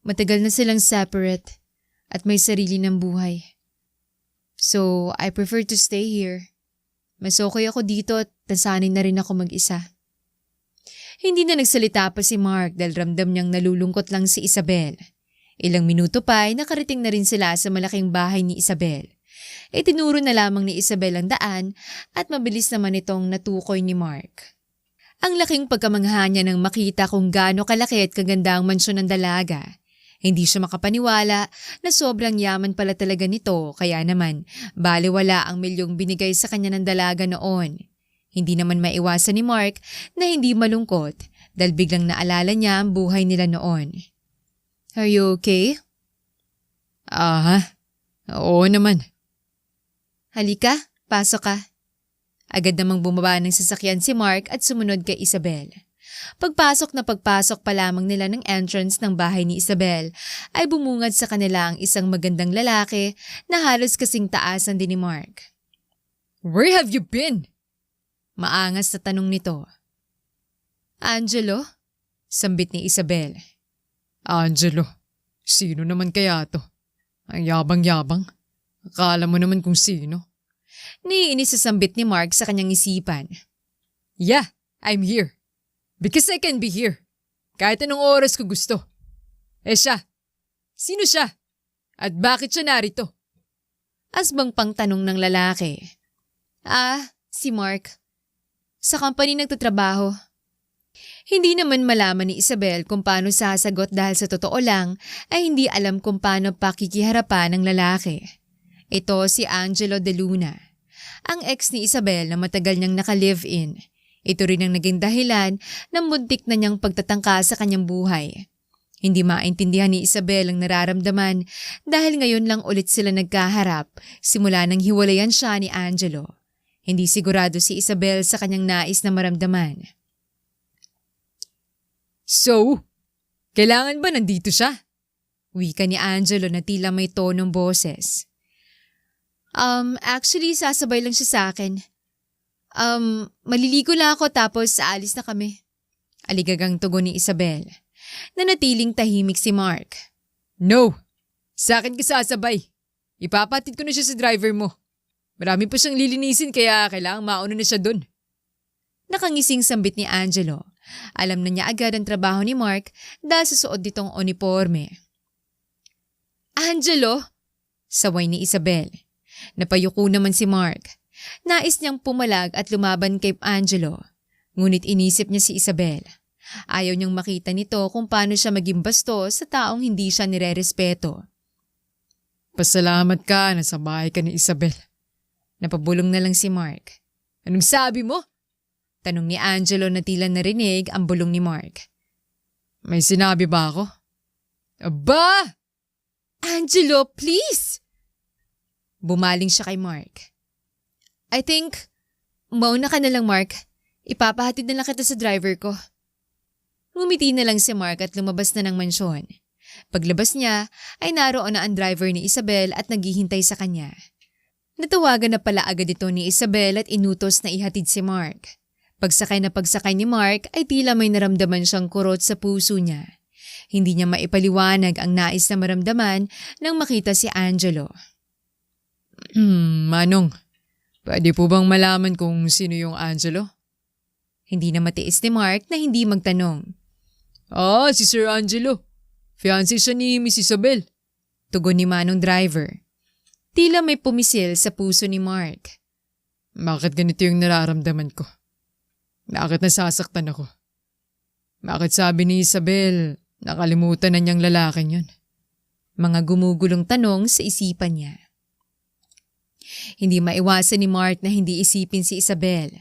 matagal na silang separate at may sarili ng buhay. So, I prefer to stay here. Mas okay ako dito at nasanay na rin ako mag-isa. Hindi na nagsalita pa si Mark dahil ramdam niyang nalulungkot lang si Isabel. Ilang minuto pa ay nakarating na rin sila sa malaking bahay ni Isabel. Itinuro na lamang ni Isabel ang daan at mabilis naman itong natukoy ni Mark. Ang laking pagkamangha niya nang makita kung gaano kalaki at kaganda ang mansyon ng dalaga. Hindi siya makapaniwala na sobrang yaman pala talaga nito kaya naman baliwala ang milyong binigay sa kanya ng dalaga noon. Hindi naman maiwasan ni Mark na hindi malungkot dahil biglang naalala niya ang buhay nila noon. Are you okay? Oo naman. Halika, pasok ka. Agad namang bumaba ng sasakyan si Mark at sumunod kay Isabel. Pagpasok pa lamang nila ng entrance ng bahay ni Isabel ay bumungad sa kanila ang isang magandang lalaki na halos kasing taasan din ni Mark. Where have you been? Maangas na tanong nito. Angelo? Sambit ni Isabel. Angelo? Sino naman kaya to? Ang yabang-yabang. Akala mo naman kung sino. Niinis sa sambit ni Mark sa kanyang isipan. Yeah, I'm here. Because I can be here. Kahit anong oras ko gusto. Siya. Sino siya? At bakit siya narito? Asbang pang tanong ng lalaki. Si Mark. Sa company nagtatrabaho. Hindi naman malaman ni Isabel kung paano sasagot dahil sa totoo lang ay hindi alam kung paano pakikiharapan ng lalaki. Ito si Angelo De Luna, ang ex ni Isabel na matagal niyang naka-live-in. Ito rin ang naging dahilan ng muntik na niyang pagtatangka sa kanyang buhay. Hindi maintindihan ni Isabel ang nararamdaman dahil ngayon lang ulit sila nagkaharap simula nang hiwalayan siya ni Angelo. Hindi sigurado si Isabel sa kanyang nais na maramdaman. So, kailangan ba nandito siya? Wika ni Angelo na tila may tonong boses. Actually sasabay lang siya sa akin. Maliligo lang ako tapos aalis na kami. Aligagang tugon ni Isabel. Nanatiling tahimik si Mark. No, sa akin ka sasabay. Ipapatid ko na siya sa driver mo. Marami pa siyang lilinisin kaya kailangang mauna na siya dun. Nakangising sambit ni Angelo. Alam na niya agad ang trabaho ni Mark dahil sa suot nitong uniforme. Angelo? Saway ni Isabel. Napayuko naman si Mark. Nais niyang pumalag at lumaban kay Angelo. Ngunit inisip niya si Isabel. Ayaw niyang makita nito kung paano siya maging bastos sa taong hindi siya nirerespeto. Pasalamat ka na sa bahay ka ni Isabel. Napabulong na lang si Mark. Anong sabi mo? Tanong ni Angelo na tila narinig ang bulong ni Mark. May sinabi ba ako? Aba! Angelo, please! Bumaling siya kay Mark. I think, mauna ka na lang Mark. Ipapahatid na lang kita sa driver ko. Ngumiti na lang si Mark at lumabas na ng mansyon. Paglabas niya ay naroon na ang driver ni Isabel at naghihintay sa kanya. Natawagan na pala agad ito ni Isabel at inutos na ihatid si Mark. Pagsakay ni Mark ay tila may naramdaman siyang kurot sa puso niya. Hindi niya maipaliwanag ang nais na maramdaman nang makita si Angelo. Manong, pwede po bang malaman kung sino yung Angelo? Hindi na matiis ni Mark na hindi magtanong. Si Sir Angelo. Fiancé siya ni Miss Isabel. Tugon ni Manong driver. Tila may pumisil sa puso ni Mark. Bakit ganito yung nararamdaman ko? Bakit nasasaktan ako? Bakit sabi ni Isabel, nakalimutan na niyang lalaking yun? Mga gumugulong tanong sa isipan niya. Hindi maiwasan ni Mark na hindi isipin si Isabel.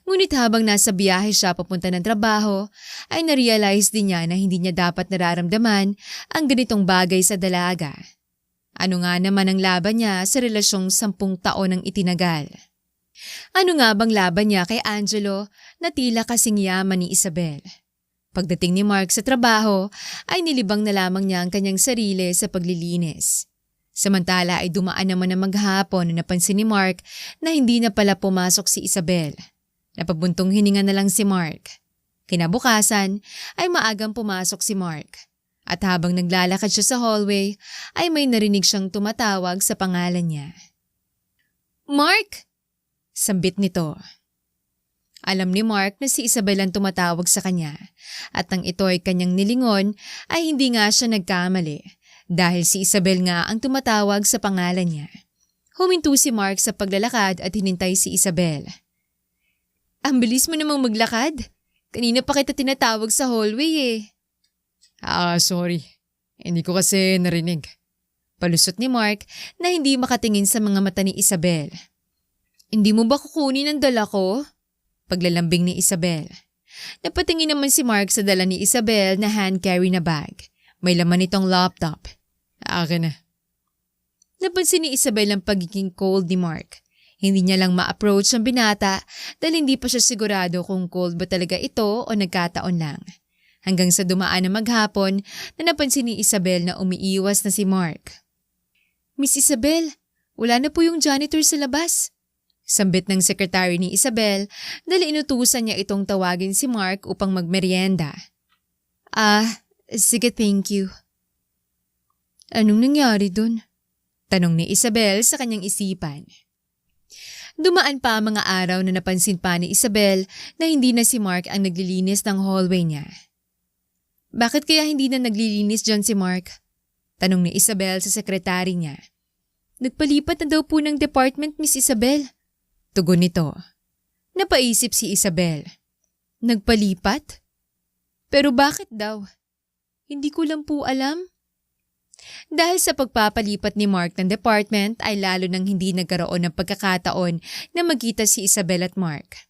Ngunit habang nasa biyahe siya papunta ng trabaho, ay narealize din niya na hindi niya dapat nararamdaman ang ganitong bagay sa dalaga. Ano nga naman ang laban niya sa relasyong 10 taon ang itinagal? Ano nga bang laban niya kay Angelo na tila kasing yaman ni Isabel? Pagdating ni Mark sa trabaho, ay nilibang na lamang niya ang kanyang sarili sa paglilinis. Samantala ay dumaan naman ang maghapon na napansin ni Mark na hindi na pala pumasok si Isabel. Napabuntong hininga na lang si Mark. Kinabukasan ay maagang pumasok si Mark. At habang naglalakad siya sa hallway, ay may narinig siyang tumatawag sa pangalan niya. "Mark!" Sambit nito. Alam ni Mark na si Isabel ang tumatawag sa kanya at nang ito ay kanyang nilingon ay hindi nga siya nagkamali dahil si Isabel nga ang tumatawag sa pangalan niya. Huminto si Mark sa paglalakad at hinintay si Isabel. "Ang bilis mo namang maglakad. Kanina pa kita tinatawag sa hallway eh." Sorry. Hindi ko kasi narinig. Palusot ni Mark na hindi makatingin sa mga mata ni Isabel. "Hindi mo ba kukunin ang dala ko?" Paglalambing ni Isabel. Napatingin naman si Mark sa dala ni Isabel na hand-carry na bag. May laman itong laptop. Akin na. Napansin ni Isabel ang pagiging cold ni Mark. Hindi niya lang ma-approach ang binata dahil hindi pa siya sigurado kung cold ba talaga ito o nagkataon lang. Hanggang sa dumaan na maghapon na napansin ni Isabel na umiiwas na si Mark. "Miss Isabel, wala na po yung janitor sa labas." Sambit ng sekretary ni Isabel dahil inutusan niya itong tawagin si Mark upang magmeryenda. Sige thank you." "Anong nangyari dun?" Tanong ni Isabel sa kanyang isipan. Dumaan pa ang mga araw na napansin pa ni Isabel na hindi na si Mark ang naglilinis ng hallway niya. "Bakit kaya hindi na naglilinis dyan si Mark?" Tanong ni Isabel sa sekretary niya. "Nagpalipat na daw po ng department, Miss Isabel." Tugon nito. Napaisip si Isabel. "Nagpalipat? Pero bakit daw? Hindi ko lang po alam." Dahil sa pagpapalipat ni Mark ng department ay lalo nang hindi nagkaroon ng pagkakataon na magkita si Isabel at Mark.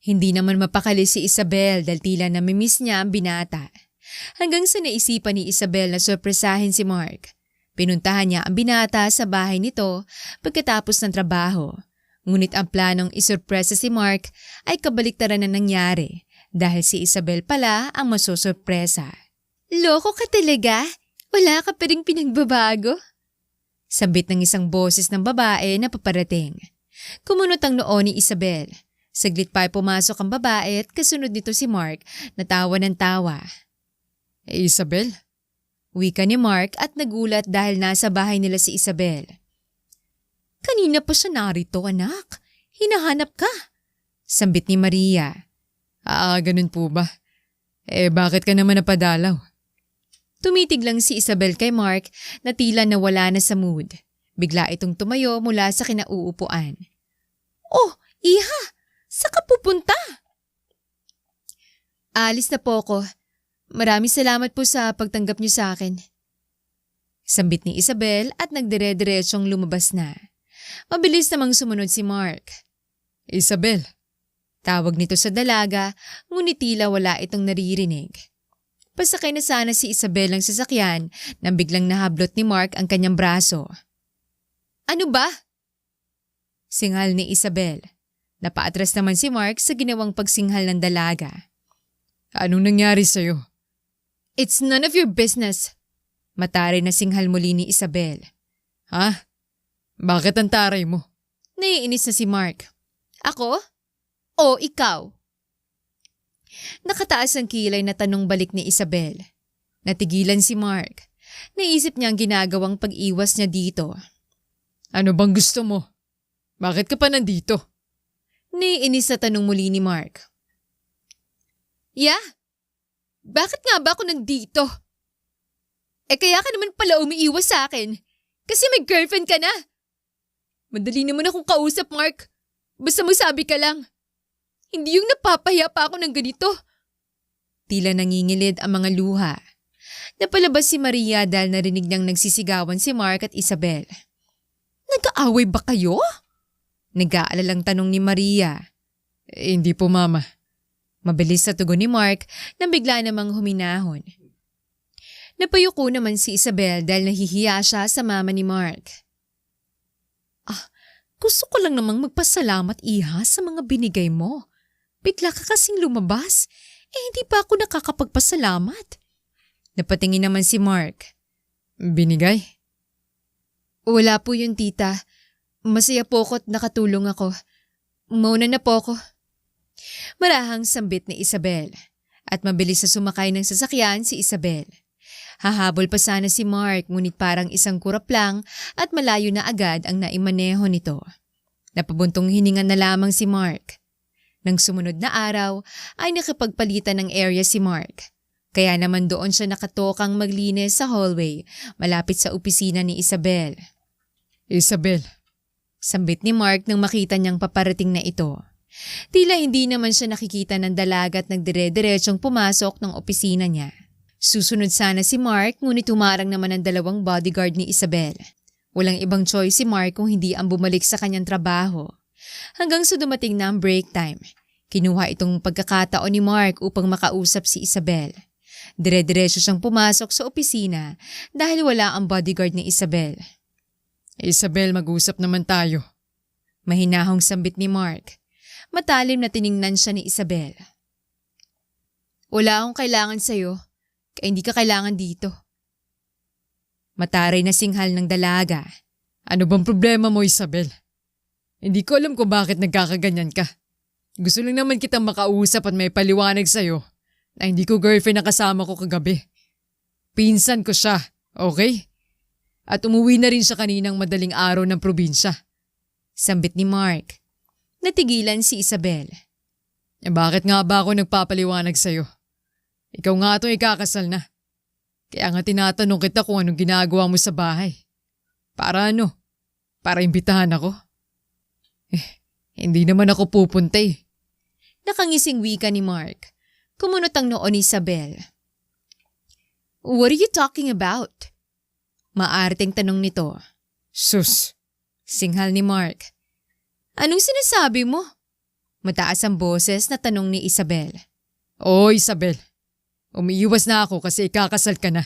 Hindi naman mapakali si Isabel dahil tila namimiss niya ang binata. Hanggang sa naisipan ni Isabel na sorpresahin si Mark. Pinuntahan niya ang binata sa bahay nito pagkatapos ng trabaho. Ngunit ang planong isurpresa si Mark ay kabaliktaran na nangyari dahil si Isabel pala ang masusurpresa. "Loko ka talaga? Wala ka pa ring pinagbabago?" Sambit ng isang boses ng babae na paparating. Kumunot ang noo ni Isabel. Saglit pa ay pumasok ang babae at kasunod nito si Mark na tawa ng tawa. Isabel? Wika ni Mark at nagulat dahil nasa bahay nila si Isabel. "Kanina pa siya narito, anak. Hinahanap ka." Sambit ni Maria. Ganun po ba? Bakit ka naman napadalaw? Tumitig lang si Isabel kay Mark na tila nawala na sa mood. Bigla itong tumayo mula sa kinauupuan. "Oh, iha! Saan ka pupunta?" "Alis na po ako. Maraming salamat po sa pagtanggap niyo sa akin." Sambit ni Isabel at nagdire-diretsong lumabas na. Mabilis namang sumunod si Mark. Isabel. Tawag nito sa dalaga, ngunit tila wala itong naririnig. Pasakay na sana si Isabel ng sasakyan nang biglang nahablot ni Mark ang kanyang braso. "Ano ba?" Singhal ni Isabel. Napaatras naman si Mark sa ginawang pagsinghal ng dalaga. "Anong nangyari sa'yo?" "It's none of your business." Matari na singhal muli ni Isabel. "Ha? Bakit ang taray mo?" Naiinis na si Mark. "Ako? O ikaw?" Nakataas ang kilay na tanong balik ni Isabel. Natigilan si Mark. Naisip niya ang ginagawang pag-iwas niya dito. "Ano bang gusto mo? Bakit ka pa nandito?" Naiinis na tanong muli ni Mark. Bakit nga ba ako nandito? Kaya ka naman pala umiiwas sa akin. Kasi may girlfriend ka na. Madali naman akong kausap, Mark. Basta magsabi ka lang. Hindi yung napapahiya pa ako ng ganito." Tila nangingilid ang mga luha. Napalabas si Maria dahil narinig niyang nagsisigawan si Mark at Isabel. Nagkaaway ba kayo? Nag-aalalang tanong ni Maria. Hindi po, Mama. Mabilis sa tugon ni Mark nang bigla namang huminahon. Napayuko naman si Isabel dahil nahihiya siya sa mama ni Mark. Gusto ko lang namang magpasalamat, Iha, sa mga binigay mo. Bigla ka kasing lumabas. Hindi pa ako nakakapagpasalamat. Napatingin naman si Mark. Binigay? Wala po yun, tita. Masaya po ako at nakatulong ako. Mauna na po ako. Marahang sambit ni Isabel at mabilis na sumakay ng sasakyan si Isabel. Hahabol pa sana si Mark ngunit parang isang kurap lang at malayo na agad ang naimaneho nito. Napabuntong hininga na lamang si Mark. Nang sumunod na araw ay nakipagpalitan ng area si Mark. Kaya naman doon siya nakatokang maglinis sa hallway malapit sa opisina ni Isabel. Isabel. Sambit ni Mark nang makita niyang paparating na ito. Tila hindi naman siya nakikita ng dalaga at nagdire-diretsong pumasok ng opisina niya. Susunod sana si Mark ngunit humarang naman ang dalawang bodyguard ni Isabel. Walang ibang choice si Mark kung hindi ang bumalik sa kanyang trabaho. Hanggang sa dumating na ang break time, kinuha itong pagkakataon ni Mark upang makausap si Isabel. Dire-diretso siyang pumasok sa opisina dahil wala ang bodyguard ni Isabel. Isabel, mag-usap naman tayo. Mahinahong sambit ni Mark. Matalim na tiningnan siya ni Isabel. Wala akong kailangan sa'yo. Kaya hindi ka kailangan dito. Mataray na singhal ng dalaga. Ano bang problema mo, Isabel? Hindi ko alam kung bakit nagkakaganyan ka. Gusto lang naman kitang makausap at may paliwanag sa'yo na hindi ko girlfriend na kasama ko kagabi. Pinsan ko siya, okay? At umuwi na rin siya kaninang madaling araw ng probinsya. Sambit ni Mark. Natigilan si Isabel. Bakit nga ba ako nagpapaliwanag sa'yo? Ikaw nga itong ikakasal na. Kaya nga tinatanong kita kung anong ginagawa mo sa bahay. Para ano? Para imbitahan ako? Hindi naman ako pupunta eh. Nakangising wika ni Mark. Kumunot ang noo ni Isabel. What are you talking about? Maarteng tanong nito. Sus! Singhal ni Mark. Anong sinasabi mo? Mataas ang boses na tanong ni Isabel. Oo, Isabel. Umiiwas na ako kasi ikakasal ka na.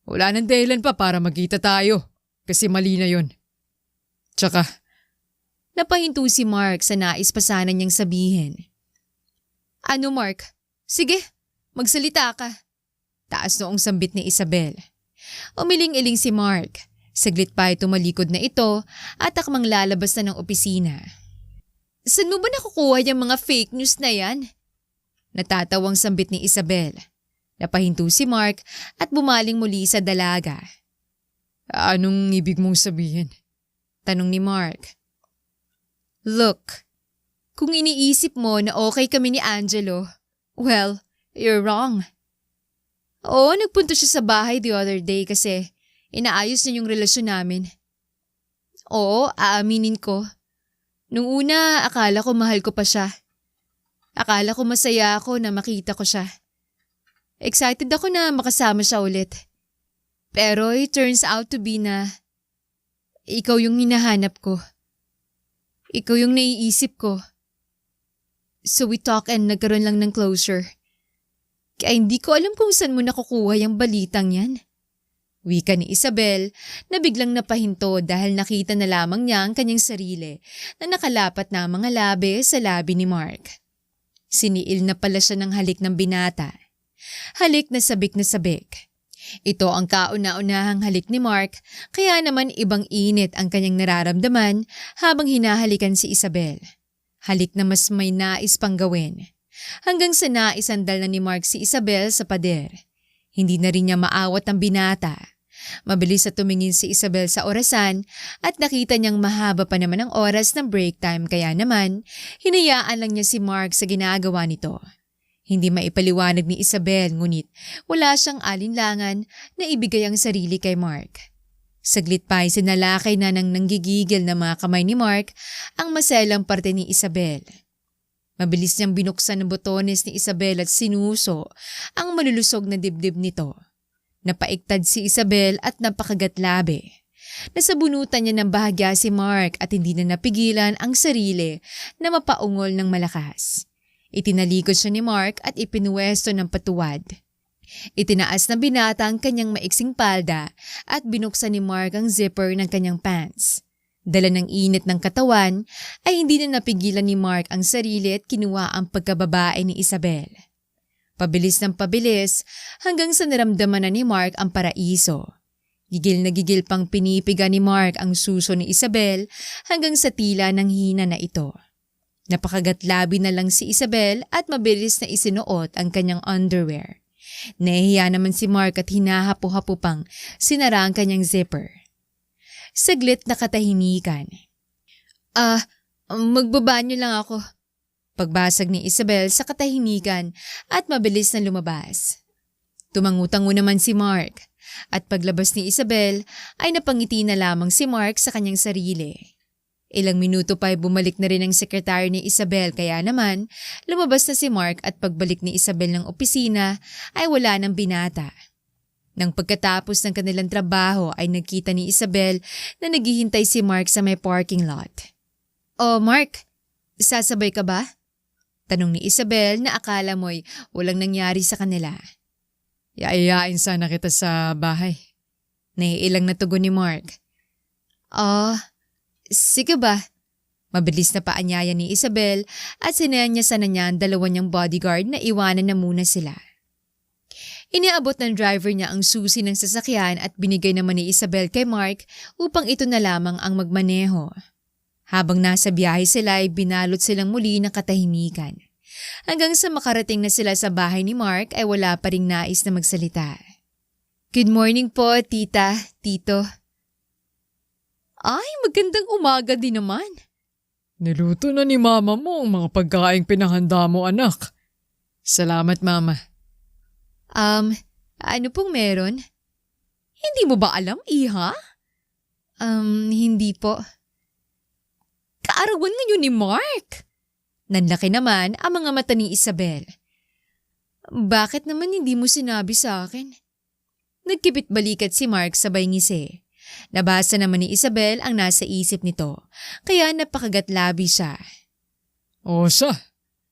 Wala nang dahilan pa para magkita tayo kasi mali na yon. Tsaka, napahinto si Mark sa nais pa sana niyang sabihin. Ano, Mark? Sige, magsalita ka. Taas noong sambit ni Isabel. Umiling-iling si Mark. Saglit pa ay tumalikod na ito at akmang lalabas na ng opisina. Saan mo ba nakukuha yung mga fake news na yan? Natatawang sambit ni Isabel. Napahinto si Mark at bumaling muli sa dalaga. Anong ibig mong sabihin? Tanong ni Mark. Look, kung iniisip mo na okay kami ni Angelo, well, you're wrong. Oo, nagpunta siya sa bahay the other day kasi inaayos niya yung relasyon namin. Oo, aaminin ko. Nung una, akala ko mahal ko pa siya. Akala ko masaya ako na makita ko siya. Excited ako na makasama siya ulit. Pero it turns out to be na ikaw yung hinahanap ko. Ikaw yung naiisip ko. So we talk and nagkaroon lang ng closure. Kaya hindi ko alam kung saan mo nakukuha yung balitang yan. Wika ni Isabel na biglang napahinto dahil nakita na lamang niya ang kanyang sarili na nakalapat na ang mga labi sa labi ni Mark. Siniil na pala siya ng halik ng binata. Halik na sabik na sabik. Ito ang kauna-unahang halik ni Mark kaya naman ibang init ang kanyang nararamdaman habang hinahalikan si Isabel. Halik na mas may nais pang gawin. Hanggang sa naisandal na ni Mark si Isabel sa pader. Hindi na rin niya maawat ang binata. Mabilis na tumingin si Isabel sa orasan at nakita niyang mahaba pa naman ang oras ng break time kaya naman hinayaan lang niya si Mark sa ginagawa nito. Hindi maipaliwanag ni Isabel ngunit wala siyang alinlangan na ibigay ang sarili kay Mark. Saglit pa ay sinalakay na ng nanggigigil na mga kamay ni Mark ang maselang parte ni Isabel. Mabilis niyang binuksan ang botones ni Isabel at sinuso ang malulusog na dibdib nito. Napaiktad si Isabel at napakagatlabi. Nasabunutan niya ng bahagya si Mark at hindi na napigilan ang sarili na mapaungol ng malakas. Itinalikod siya ni Mark at ipinuwesto ng patuwad. Itinaas na binata ang kanyang maiksing palda at binuksan ni Mark ang zipper ng kanyang pants. Dala ng init ng katawan ay hindi na napigilan ni Mark ang sarili at kinuha ang pagkababae ni Isabel. Pabilis ng pabilis hanggang sa naramdaman na ni Mark ang paraiso. Gigil na gigil pang pinipiga ni Mark ang suso ni Isabel hanggang sa tila ng hina na ito. Napakagatlabi na lang si Isabel at mabilis na isinuot ang kanyang underwear. Nahihiya naman si Mark at hinahapo-hapo pang sinara ang kanyang zipper. Saglit na katahimikan. Magbabanyo lang ako. Pagbasag ni Isabel sa katahimikan at mabilis na lumabas. Tumangutango naman si Mark. At paglabas ni Isabel ay napangiti na lamang si Mark sa kanyang sarili. Ilang minuto pa ay bumalik na rin ang sekretaryo ni Isabel kaya naman lumabas na si Mark at pagbalik ni Isabel ng opisina ay wala ng binata. Nang pagkatapos ng kanilang trabaho ay nagkita ni Isabel na naghihintay si Mark sa may parking lot. "Oh Mark, sasabay ka ba?" Tanong ni Isabel na akala mo'y walang nangyari sa kanila. Yayayain sana kita sa bahay. Naiilang na tugon ni Mark. Sige ba? Mabilis na paanyaya ni Isabel at sinanyasan na niya ang dalawa niyang bodyguard na iwanan na muna sila. Iniabot ng driver niya ang susi ng sasakyan at binigay naman ni Isabel kay Mark upang ito na lamang ang magmaneho. Habang nasa biyahe sila ay binalot silang muli ng katahimikan. Hanggang sa makarating na sila sa bahay ni Mark ay wala pa ring nais na magsalita. "Good morning po, tita, tito." "Ay, magandang umaga din naman." Niluto na ni mama mo ang mga pagkaing pinahanda mo, anak. "Salamat, mama." Ano pong meron?" "Hindi mo ba alam, iha?" Hindi po." "Kaarawan ngayon ni Mark." Nanlaki naman ang mga mata ni Isabel. "Bakit naman hindi mo sinabi sa akin?" Nagkipit balikat si Mark sabay ngisi. Nabasa naman ni Isabel ang nasa isip nito, kaya napakagatlabi siya. "Osa,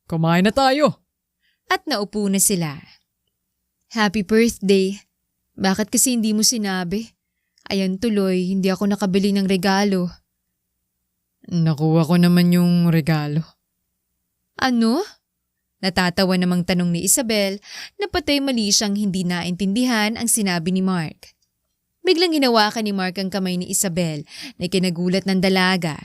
kumain na tayo." At naupo na sila. "Happy birthday. Bakit kasi hindi mo sinabi? Ayan tuloy, hindi ako nakabili ng regalo." "Nakuha ko naman yung regalo." "Ano?" Natatawa namang tanong ni Isabel na patay mali siyang hindi naintindihan ang sinabi ni Mark. Biglang hinawakan ni Mark ang kamay ni Isabel na kinagulat ng dalaga.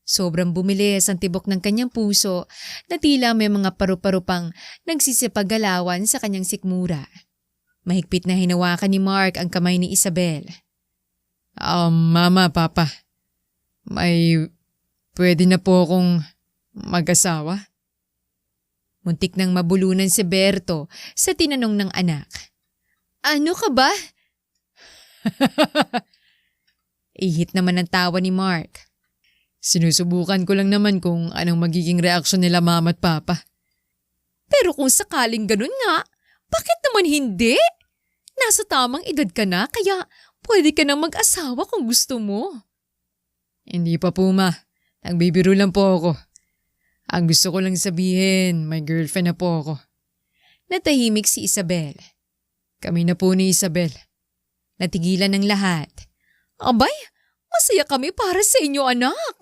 Sobrang bumilis ang tibok ng kanyang puso na tila may mga paru-paro pang nagsisipagalawan sa kanyang sikmura. Mahigpit na hinawakan ni Mark ang kamay ni Isabel. Mama, Papa, pwede na po akong mag-asawa?" Muntik nang mabulunan si Berto sa tinanong ng anak. "Ano ka ba?" Ihit naman ang tawa ni Mark. "Sinusubukan ko lang naman kung anong magiging reaksyon nila mama at papa." "Pero kung sakaling ganun nga, bakit naman hindi? Nasa tamang edad ka na kaya pwede ka nang mag-asawa kung gusto mo." "Hindi pa po, ma. Nagbibiro lang po ako. Ang gusto ko lang sabihin, may girlfriend na po ako." Natahimik si Isabel. "Kami na po ni Isabel." Natigilan ng lahat. "Abay, masaya kami para sa inyo, anak."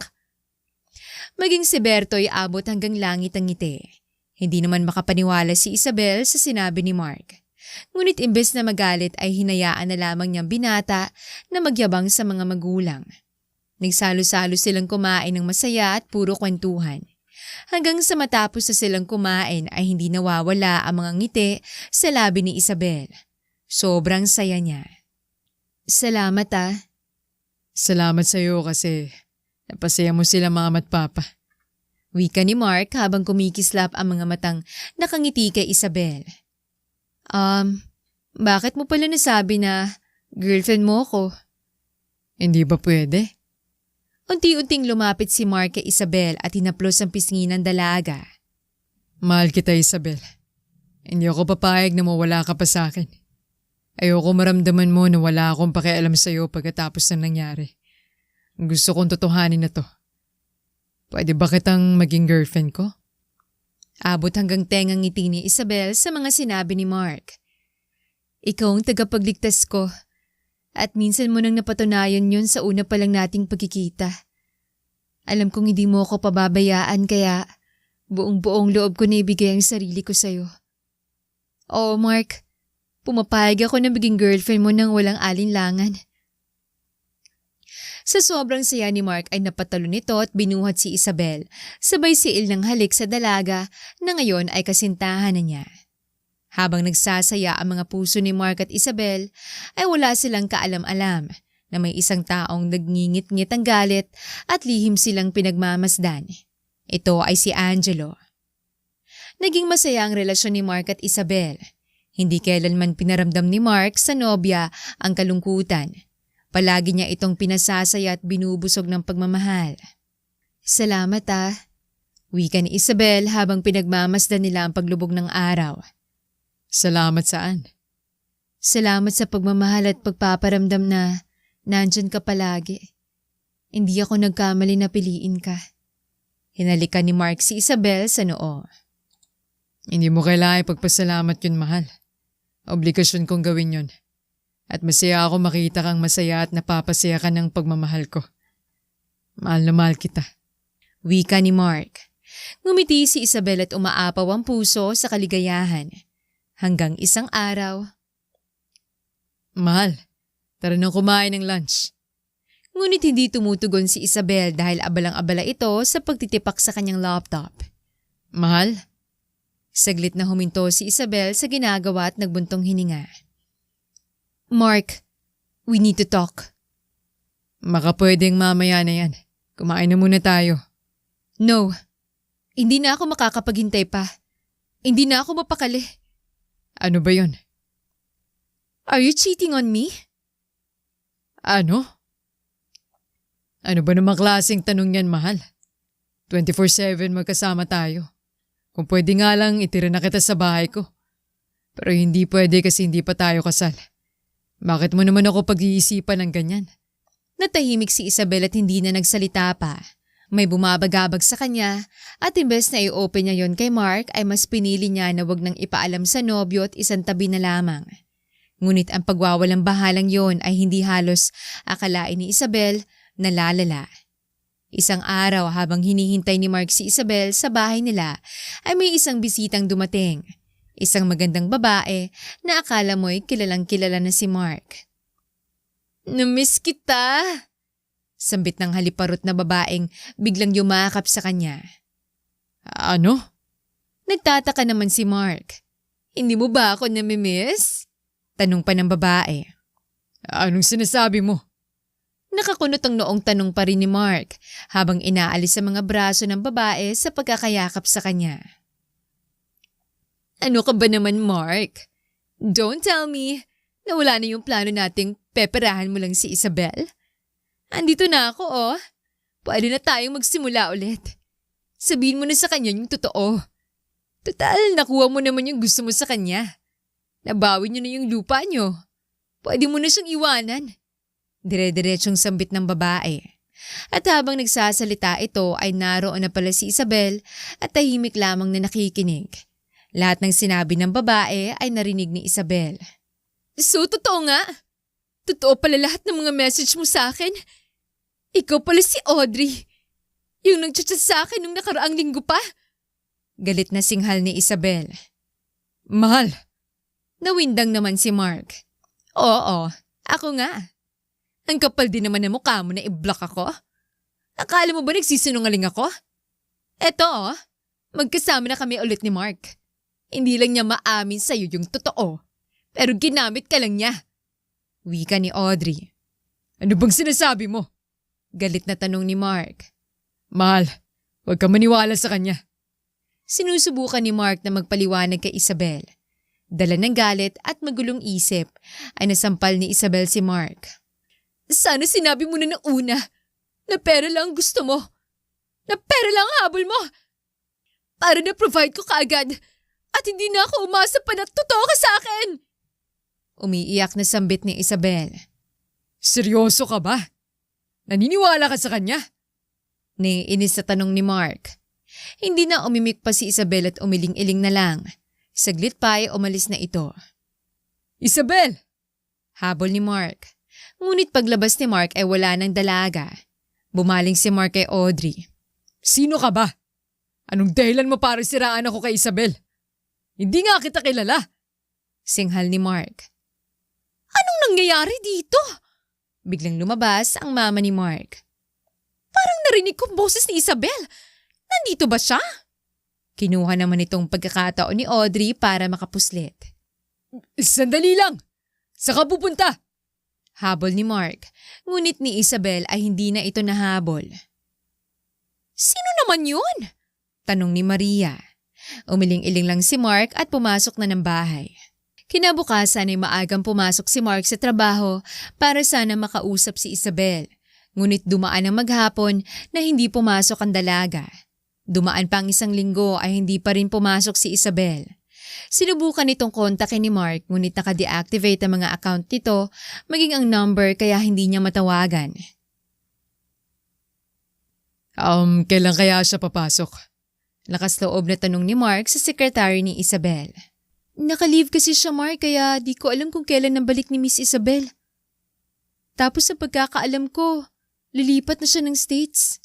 Maging si Berto ay abot hanggang langit ang ngiti. Hindi naman makapaniwala si Isabel sa sinabi ni Mark. Ngunit imbes na magalit ay hinayaan na lamang niyang binata na magyabang sa mga magulang. Nagsalo-salo silang kumain ng masaya at puro kwentuhan. Hanggang sa matapos na silang kumain ay hindi nawawala ang mga ngiti sa labi ni Isabel. Sobrang saya niya. "Salamat ah." "Salamat sa iyo kasi napasaya mo sila mama at papa." Wika ni Mark habang kumikislap ang mga matang nakangiti kay Isabel. Bakit mo pala nasabi na girlfriend mo ko?" "Hindi ba pwede?" Unti-unting lumapit si Mark kay Isabel at hinaplos ang pisngi ng dalaga. "Mahal kita, Isabel. Hindi ako papayag na mawala ka pa sa akin." Ayoko maramdaman mo na wala akong pakialam sa'yo pagkatapos ng nangyari. Gusto kong totohanin na to. Pwede ba kitang maging girlfriend ko? Abot hanggang tengang ngiti ni Isabel sa mga sinabi ni Mark. Ikaw ang tagapagligtas ko. At minsan mo nang napatunayan yun sa una pa lang nating pagkikita. Alam kong hindi mo ako pababayaan kaya buong-buong loob ko na ibigay ang sarili ko sa'yo. Oo, Mark. Pumapayag ako na maging girlfriend mo nang walang alinlangan. Sa sobrang saya ni Mark ay napatalo nito at binuhat si Isabel, sabay siil ng halik sa dalaga na ngayon ay kasintahan na niya. Habang nagsasaya ang mga puso ni Mark at Isabel, ay wala silang kaalam-alam na may isang taong nagngingit-ngit ang galit at lihim silang pinagmamasdan. Ito ay si Angelo. Naging masaya ang relasyon ni Mark at Isabel. Hindi kailanman pinaramdam ni Mark sa nobya ang kalungkutan. Palagi niya itong pinasasaya at binubusog ng pagmamahal. Salamat wika ni Isabel habang pinagmamasdan nila ang paglubog ng araw. Salamat saan? Salamat sa pagmamahal at pagpaparamdam na nandyan ka palagi. Hindi ako nagkamali na piliin ka. Hinalikan ni Mark si Isabel sa noo. Hindi mo kailangan ipagpasalamat yun, mahal. Obligasyon kong gawin yun. At masaya ako makita kang masaya at napapasaya ka ng pagmamahal ko. Mahal na mahal kita. Wika ni Mark. Ngumiti si Isabel at umaapaw ang puso sa kaligayahan. Hanggang isang araw. Mahal, tara na kumain ng lunch. Ngunit hindi tumutugon si Isabel dahil abalang-abala ito sa pagtitipak sa kanyang laptop. Mahal? Saglit na huminto si Isabel sa ginagawa at nagbuntong hininga. Mark, we need to talk. Baka pwedeng mamaya na yan. Kumain na muna tayo. No, hindi na ako makakapaghintay pa. Hindi na ako mapakali. Ano ba yun? Are you cheating on me? Ano? Ano ba namang klaseng tanong yan, mahal? 24/7 magkasama tayo. Kung pwede nga lang itira na kita sa bahay ko. Pero hindi pwede kasi hindi pa tayo kasal. Bakit mo naman ako pag-iisipan ng ganyan? Natahimik si Isabel at hindi na nagsalita pa. May bumabagabag sa kanya at imbes na i-open niya yon kay Mark ay mas pinili niya na wag nang ipaalam sa nobyo at isang tabi na lamang. Ngunit ang pagwawalang bahalang yon ay hindi halos akalain ni Isabel na lalala. Isang araw habang hinihintay ni Mark si Isabel sa bahay nila ay may isang bisitang dumating. Isang magandang babae na akala mo'y kilalang kilala na si Mark. "Namiss kita!" Sambit ng haliparot na babaeng biglang yumakap sa kanya. Ano? Nagtataka naman si Mark. "Hindi mo ba ako namimiss?" Tanong pa ng babae. Anong sinasabi mo? Nakakunot ang noong tanong pa rin ni Mark habang inaalis sa mga braso ng babae sa pagkakayakap sa kanya. "Ano ka ba naman, Mark? Don't tell me na wala na yung plano nating peperahan mo lang si Isabel. Andito na ako, oh. Pwede na tayong magsimula ulit. Sabihin mo na sa kanya yung totoo. Total, nakuha mo naman yung gusto mo sa kanya. Nabawi niyo na yung lupa niyo. Pwede mo na siyang iwanan." Dire-diretsyong sambit ng babae. At habang nagsasalita ito ay naroon na pala si Isabel at tahimik lamang na nakikinig. Lahat ng sinabi ng babae ay narinig ni Isabel. "So, totoo nga? Totoo pala lahat ng mga message mo sa akin? Ikaw pala si Audrey. Yung nag-chat sa akin nung nakaraang linggo pa?" Galit na singhal ni Isabel. Mahal! Nawindang naman si Mark. "Oo, ako nga. Ang kapal din naman ng mukha mo na i-block ako. Akala mo ba nagsisinungaling ako? Eto, magkasama na kami ulit ni Mark. Hindi lang niya maamin sa'yo yung totoo, pero ginamit ka lang niya." Wika ni Audrey. Ano bang sinasabi mo? Galit na tanong ni Mark. Mahal, huwag ka maniwala sa kanya. Sinusubukan ni Mark na magpaliwanag kay Isabel. Dala ng galit at magulong isip ay nasampal ni Isabel si Mark. "Sana sinabi mo na ng una na pera lang ang gusto mo. Na pera lang ang habol mo. Para na-provide ko kaagad at hindi na ako umasa pa na totoo ka sa akin." Umiiyak na sambit ni Isabel. Seryoso ka ba? Naniniwala ka sa kanya? Naiinis sa tanong ni Mark. Hindi na umimik pa si Isabel at umiling-iling na lang. Saglit pa ay umalis na ito. Isabel! Habol ni Mark. Ngunit paglabas ni Mark ay wala ng dalaga. Bumaling si Mark kay Audrey. Sino ka ba? Anong dahilan mo para siraan ako kay Isabel? Hindi nga kita kilala. Singhal ni Mark. Anong nangyayari dito? Biglang lumabas ang mama ni Mark. Parang narinig kong boses ni Isabel. Nandito ba siya? Kinuha naman itong pagkakataon ni Audrey para makapuslit. Sandali lang! Saan ka pupunta? Habol ni Mark, ngunit ni Isabel ay hindi na ito nahabol. Sino naman yun? Tanong ni Maria. Umiling-iling lang si Mark at pumasok na ng bahay. Kinabukasan ay maagang pumasok si Mark sa trabaho para sana makausap si Isabel. Ngunit dumaan ang maghapon na hindi pumasok ang dalaga. Dumaan pa ang 1 linggo ay hindi pa rin pumasok si Isabel. Sinubukan itong kontakin ni Mark ngunit naka-deactivate ang mga account nito maging ang number kaya hindi niya matawagan. Kailan kaya siya papasok? Lakas loob na tanong ni Mark sa sekretary ni Isabel. Naka-leave kasi siya Mark kaya di ko alam kung kailan nabalik ni Miss Isabel. Tapos sa pagkakaalam ko, lilipat na siya ng States.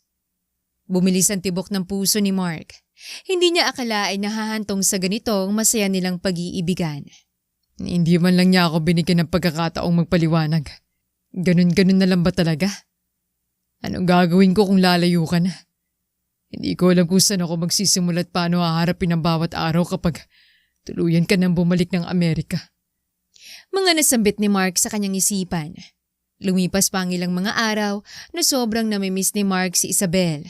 Bumilis ang tibok ng puso ni Mark. Hindi niya akala ay nahahantong sa ganitong masaya nilang pag-iibigan. Hindi man lang niya ako binigyan ng pagkakataong magpaliwanag. Ganun-ganun na lang ba talaga? Anong gagawin ko kung lalayo ka na? Hindi ko alam kung saan ako magsisimula at paano haharapin ang bawat araw kapag tuluyan ka nang bumalik ng Amerika. Mga nasambit ni Mark sa kanyang isipan. Lumipas pa ang ilang mga araw na sobrang namimiss ni Mark si Isabel.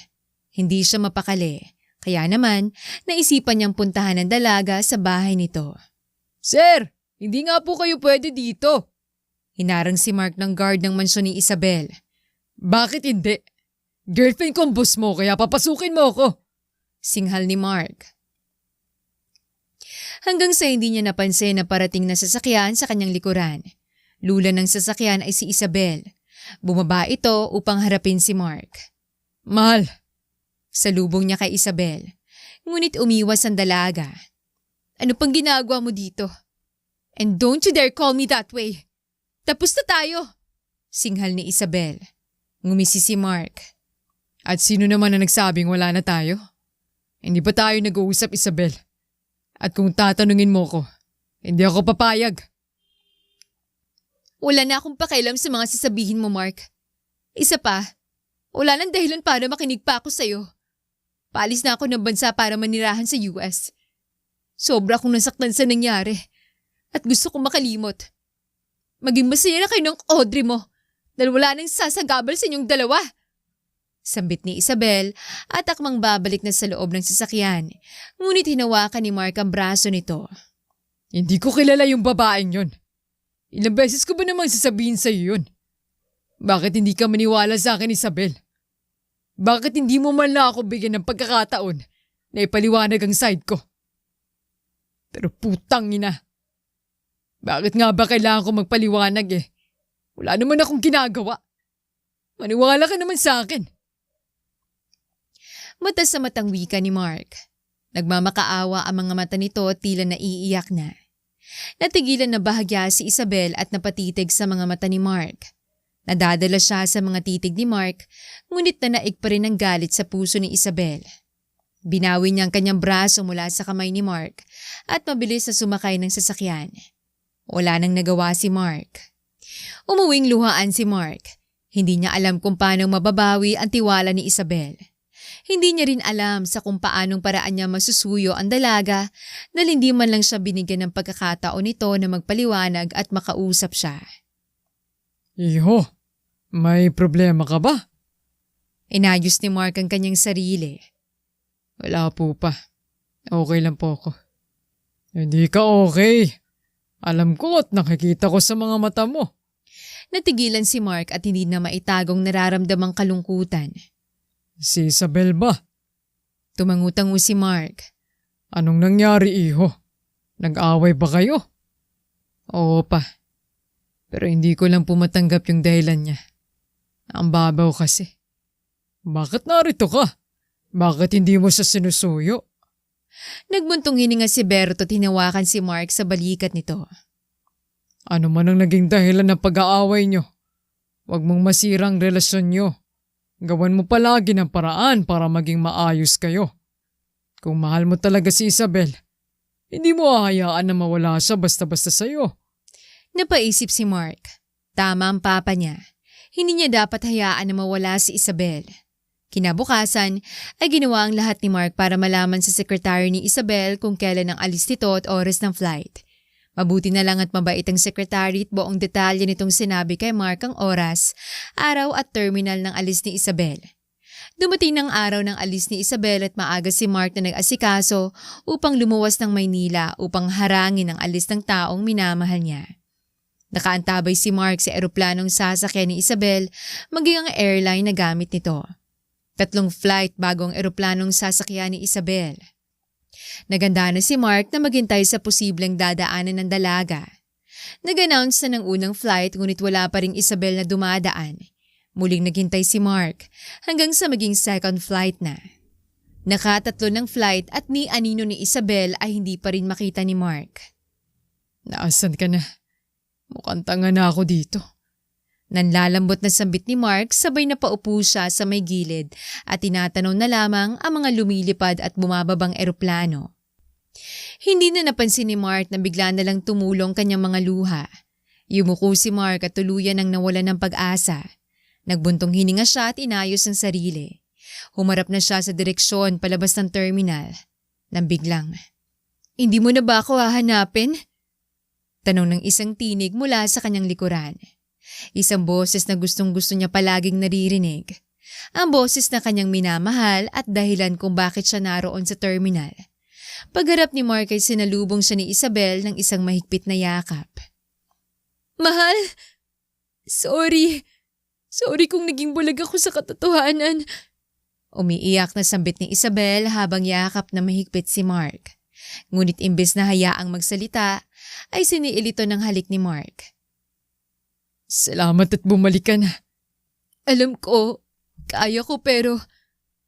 Hindi siya mapakali. Kaya naman, naisipan niyang puntahan ng dalaga sa bahay nito. Sir, hindi nga po kayo pwede dito. Hinarang si Mark ng guard ng mansyon ni Isabel. Bakit hindi? Girlfriend ko ang boss mo kaya papasukin mo ako. Singhal ni Mark. Hanggang sa hindi niya napansin na parating na sasakyan sa kanyang likuran. Lula ng sasakyan ay si Isabel. Bumaba ito upang harapin si Mark. Mahal. Salubong niya kay Isabel. Ngunit umiwas ang dalaga. Ano pang ginagawa mo dito? And don't you dare call me that way. Tapos na tayo. Singhal ni Isabel. Ngumisi si Mark. At sino naman ang nagsabing wala na tayo? Hindi ba tayo nag-uusap, Isabel? At kung tatanungin mo ko, hindi ako papayag. Wala na akong pakialam sa mga sasabihin mo, Mark. Isa pa, wala nang dahilan para makinig pa ako sa'yo. Paalis na ako ng bansa para manirahan sa US. Sobra akong nasaktan sa nangyari at gusto kong makalimot. Maging masaya na kayo ng Audrey mo dahil wala nang sasagabal sa inyong dalawa. Sambit ni Isabel at akmang babalik na sa loob ng sasakyan. Ngunit hinawakan ni Mark ang braso nito. Hindi ko kilala yung babaeng yon. Ilang beses ko ba namang sasabihin sa'yo yun? Bakit hindi ka maniwala sa akin, Isabel? Bakit hindi mo man lang ako bigyan ng pagkakataon na ipaliwanag ang side ko? Pero putang ina. Bakit nga ba kailangan ko magpaliwanag eh? Wala naman akong ginagawa. Maniwala ka naman sa akin. Mata sa matang wika ni Mark. Nagmamakaawa ang mga mata nito at tila naiiyak na. Natigilan na bahagya si Isabel at napatitig sa mga mata ni Mark. Nadadala siya sa mga titig ni Mark, ngunit nanaig pa rin ang galit sa puso ni Isabel. Binawi niya ang kanyang braso mula sa kamay ni Mark at mabilis na sumakay ng sasakyan. Wala nang nagawa si Mark. Umuwing luhaan si Mark. Hindi niya alam kung paano mababawi ang tiwala ni Isabel. Hindi niya rin alam sa kung paanong paraan niya masusuyo ang dalaga dahil hindi man lang siya binigyan ng pagkakataon nito na magpaliwanag at makausap siya. Iho, may problema ka ba? Inayos ni Mark ang kanyang sarili. Wala po pa. Okay lang po ako. Hindi ka okay. Alam ko at nakikita ko sa mga mata mo. Natigilan si Mark at hindi na maitagong nararamdamang kalungkutan. Si Isabel ba? Tumangutango si Mark. Anong nangyari, iho? Nag-away ba kayo? Oo pa. Pero hindi ko lang pumatanggap yung dahilan niya. Ang babaw kasi. Bakit narito ka? Bakit hindi mo siya sinusuyo? Nagbuntong hininga si Berto at hinawakan si Mark sa balikat nito. Ano man ang naging dahilan ng pag-aaway niyo? Huwag mong masirang relasyon niyo. Gawan mo palagi ng paraan para maging maayos kayo. Kung mahal mo talaga si Isabel, hindi mo hahayaan na mawala siya basta-basta sa'yo. Napaisip si Mark. Tama ang papa niya. Hindi niya dapat hayaan na mawala si Isabel. Kinabukasan ay ginawa ang lahat ni Mark para malaman sa sekretary ni Isabel kung kailan ang alis nito at oras ng flight. Mabuti na lang at mabait ang sekretary at buong detalye nitong sinabi kay Mark ang oras, araw at terminal ng alis ni Isabel. Dumating ng araw ng alis ni Isabel at maaga si Mark na nag-asikaso upang lumuwas ng Maynila upang harangin ang alis ng taong minamahal niya. Nakaantabay si Mark sa eroplanong sasakyan ni Isabel maging ang airline na gamit nito. 3 flight bago ang eroplanong sasakyan ni Isabel. Naganda na si Mark na maghintay sa posibleng dadaanan ng dalaga. Nag-announce na ng unang flight ngunit wala pa ring Isabel na dumadaan. Muling naghintay si Mark hanggang sa maging second flight na. Nakatatlo ng flight at ni anino ni Isabel ay hindi pa rin makita ni Mark. Naasan ka na? Mukhang tanga na ako dito. Nanlalambot na sambit ni Mark sabay na paupo siya sa may gilid at tinatanong na lamang ang mga lumilipad at bumababang eroplano. Hindi na napansin ni Mark na bigla na lang tumulong kanyang mga luha. Yumuko si Mark at tuluyan ang nawalan ng pag-asa. Nagbuntong hininga siya at inayos ang sarili. Humarap na siya sa direksyon palabas ng terminal. Nang biglang, "Hindi mo na ba ako hahanapin?" Tanong ng isang tinig mula sa kanyang likuran. Isang boses na gustong-gusto niya palaging naririnig. Ang boses na kanyang minamahal at dahilan kung bakit siya naroon sa terminal. Pagharap ni Mark ay sinalubong siya ni Isabel ng isang mahigpit na yakap. "Mahal! Sorry! Sorry kung naging bulag ako sa katotohanan." Umiiyak na sambit ni Isabel habang yakap na mahigpit si Mark. Ngunit imbes na hayaang magsalita, ay siniil ito ng halik ni Mark. Salamat at bumalik ka na. "Alam ko, kaya ko pero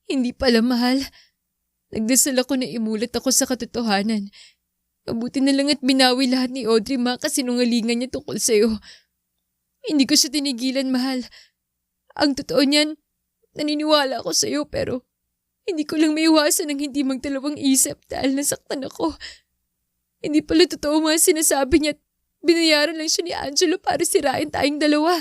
hindi pala mahal. Nagdasal ako na imulat ako sa katotohanan. Mabuti na lang at binawi lahat ni Audrey Ma kasi nungalingan niya tungkol sa'yo. Hindi ko siya tinigilan, mahal. Ang totoo niyan, naniniwala ako sa'yo pero hindi ko lang maiwasan ng hindi magdalawang isip dahil nasaktan ako. Hindi pala totoo mga sinasabi niya at binayaran lang siya ni Angelo para sirain tayong dalawa.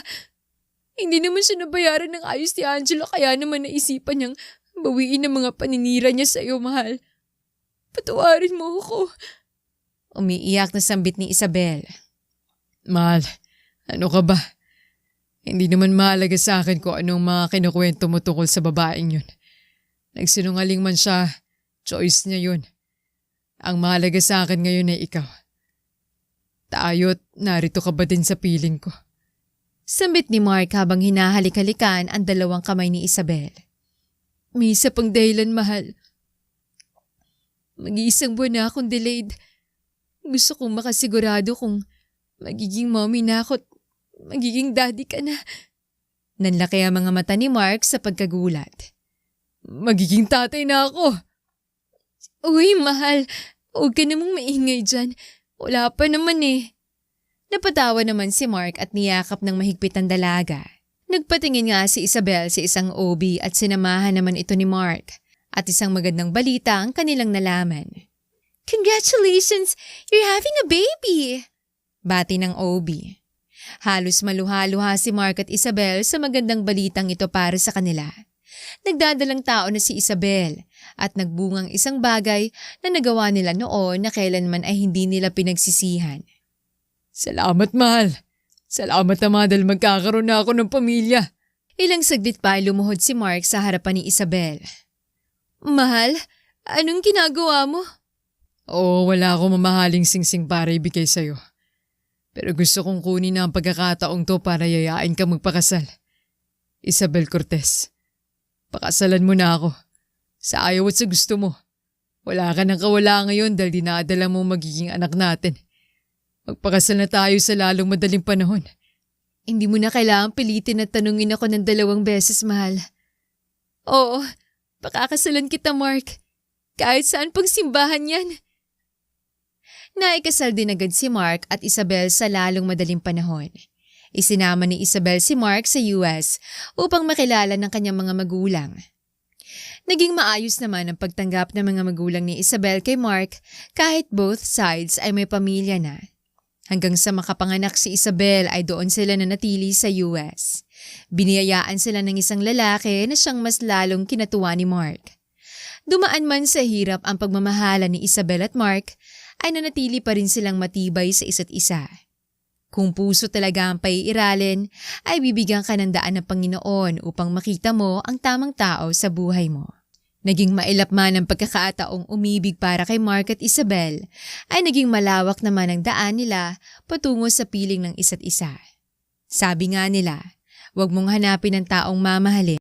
Hindi naman siya nabayaran ng ayos ni Angelo kaya naman naisipan niyang bawiin ang mga paninira niya sa iyo, mahal. Patawarin mo ako." Umiiyak na sambit ni Isabel. Mahal, ano ka ba? Hindi naman mahalaga sa akin kung anong mga kinukwento mo tungkol sa babaeng yun. Nagsinungaling man siya, choice niya yun. Ang mahalaga sa akin ngayon ay ikaw. Tayo't narito ka ba din sa piling ko? Sambit ni Mark habang hinahalik-halikan ang dalawang kamay ni Isabel. "May isa pang dahilan, mahal. Mag-iisang buwan na akong delayed. Gusto kong makasigurado kung magiging mommy na ako at magiging daddy ka na." Nanlaki ang mga mata ni Mark sa pagkagulat. Magiging tatay na ako. "Uy, mahal, huwag ka namang maingay dyan. Wala pa naman eh." Napatawa naman si Mark at niyakap ng mahigpit ang dalaga. Nagpatingin nga si Isabel sa isang OB at sinamahan naman ito ni Mark. At isang magandang balita ang kanilang nalaman. "Congratulations! You're having a baby!" Bati ng OB. Halos maluha-luha si Mark at Isabel sa magandang balitang ito para sa kanila. Nagdadalang tao na si Isabel at nagbungang isang bagay na nagawa nila noon na kailanman ay hindi nila pinagsisihan. Salamat, mahal. Salamat naman dahil magkakaroon na ako ng pamilya. Ilang saglit pa ay lumuhod si Mark sa harapan ni Isabel. "Mahal, anong ginagawa mo?" Oo, wala akong mamahaling singsing para ibigay sa'yo. Pero gusto kong kunin na ang pagkakataong to para yayain ka magpakasal. Isabel Cortez, pakasalan mo na ako. Sa ayaw at sa gusto mo. Wala ka nang kawala ngayon dahil dinadala mo magiging anak natin. Magpakasal na tayo sa lalong madaling panahon. Hindi mo na kailangang pilitin at tanungin ako ng 2 beses, mahal. Oo, pakakasalan kita, Mark. Kahit saan pang simbahan yan. Naikasal din agad si Mark at Isabel sa lalong madaling panahon. Isinama ni Isabel si Mark sa US upang makilala ng kanyang mga magulang. Naging maayos naman ang pagtanggap ng mga magulang ni Isabel kay Mark kahit both sides ay may pamilya na. Hanggang sa makapanganak si Isabel ay doon sila nanatili sa US. Biniyayaan sila ng isang lalaki na siyang mas lalong kinatuwa ni Mark. Dumaan man sa hirap ang pagmamahala ni Isabel at Mark, ay nanatili pa rin silang matibay sa isa't isa. Kung puso talaga ang paiiralin, ay bibigyan ka ng daan ng Panginoon upang makita mo ang tamang tao sa buhay mo. Naging mailap man ang pagkakataong umibig para kay Mark at Isabel, ay naging malawak naman ang daan nila patungo sa piling ng isa't isa. Sabi nga nila, huwag mong hanapin ang taong mamahalin,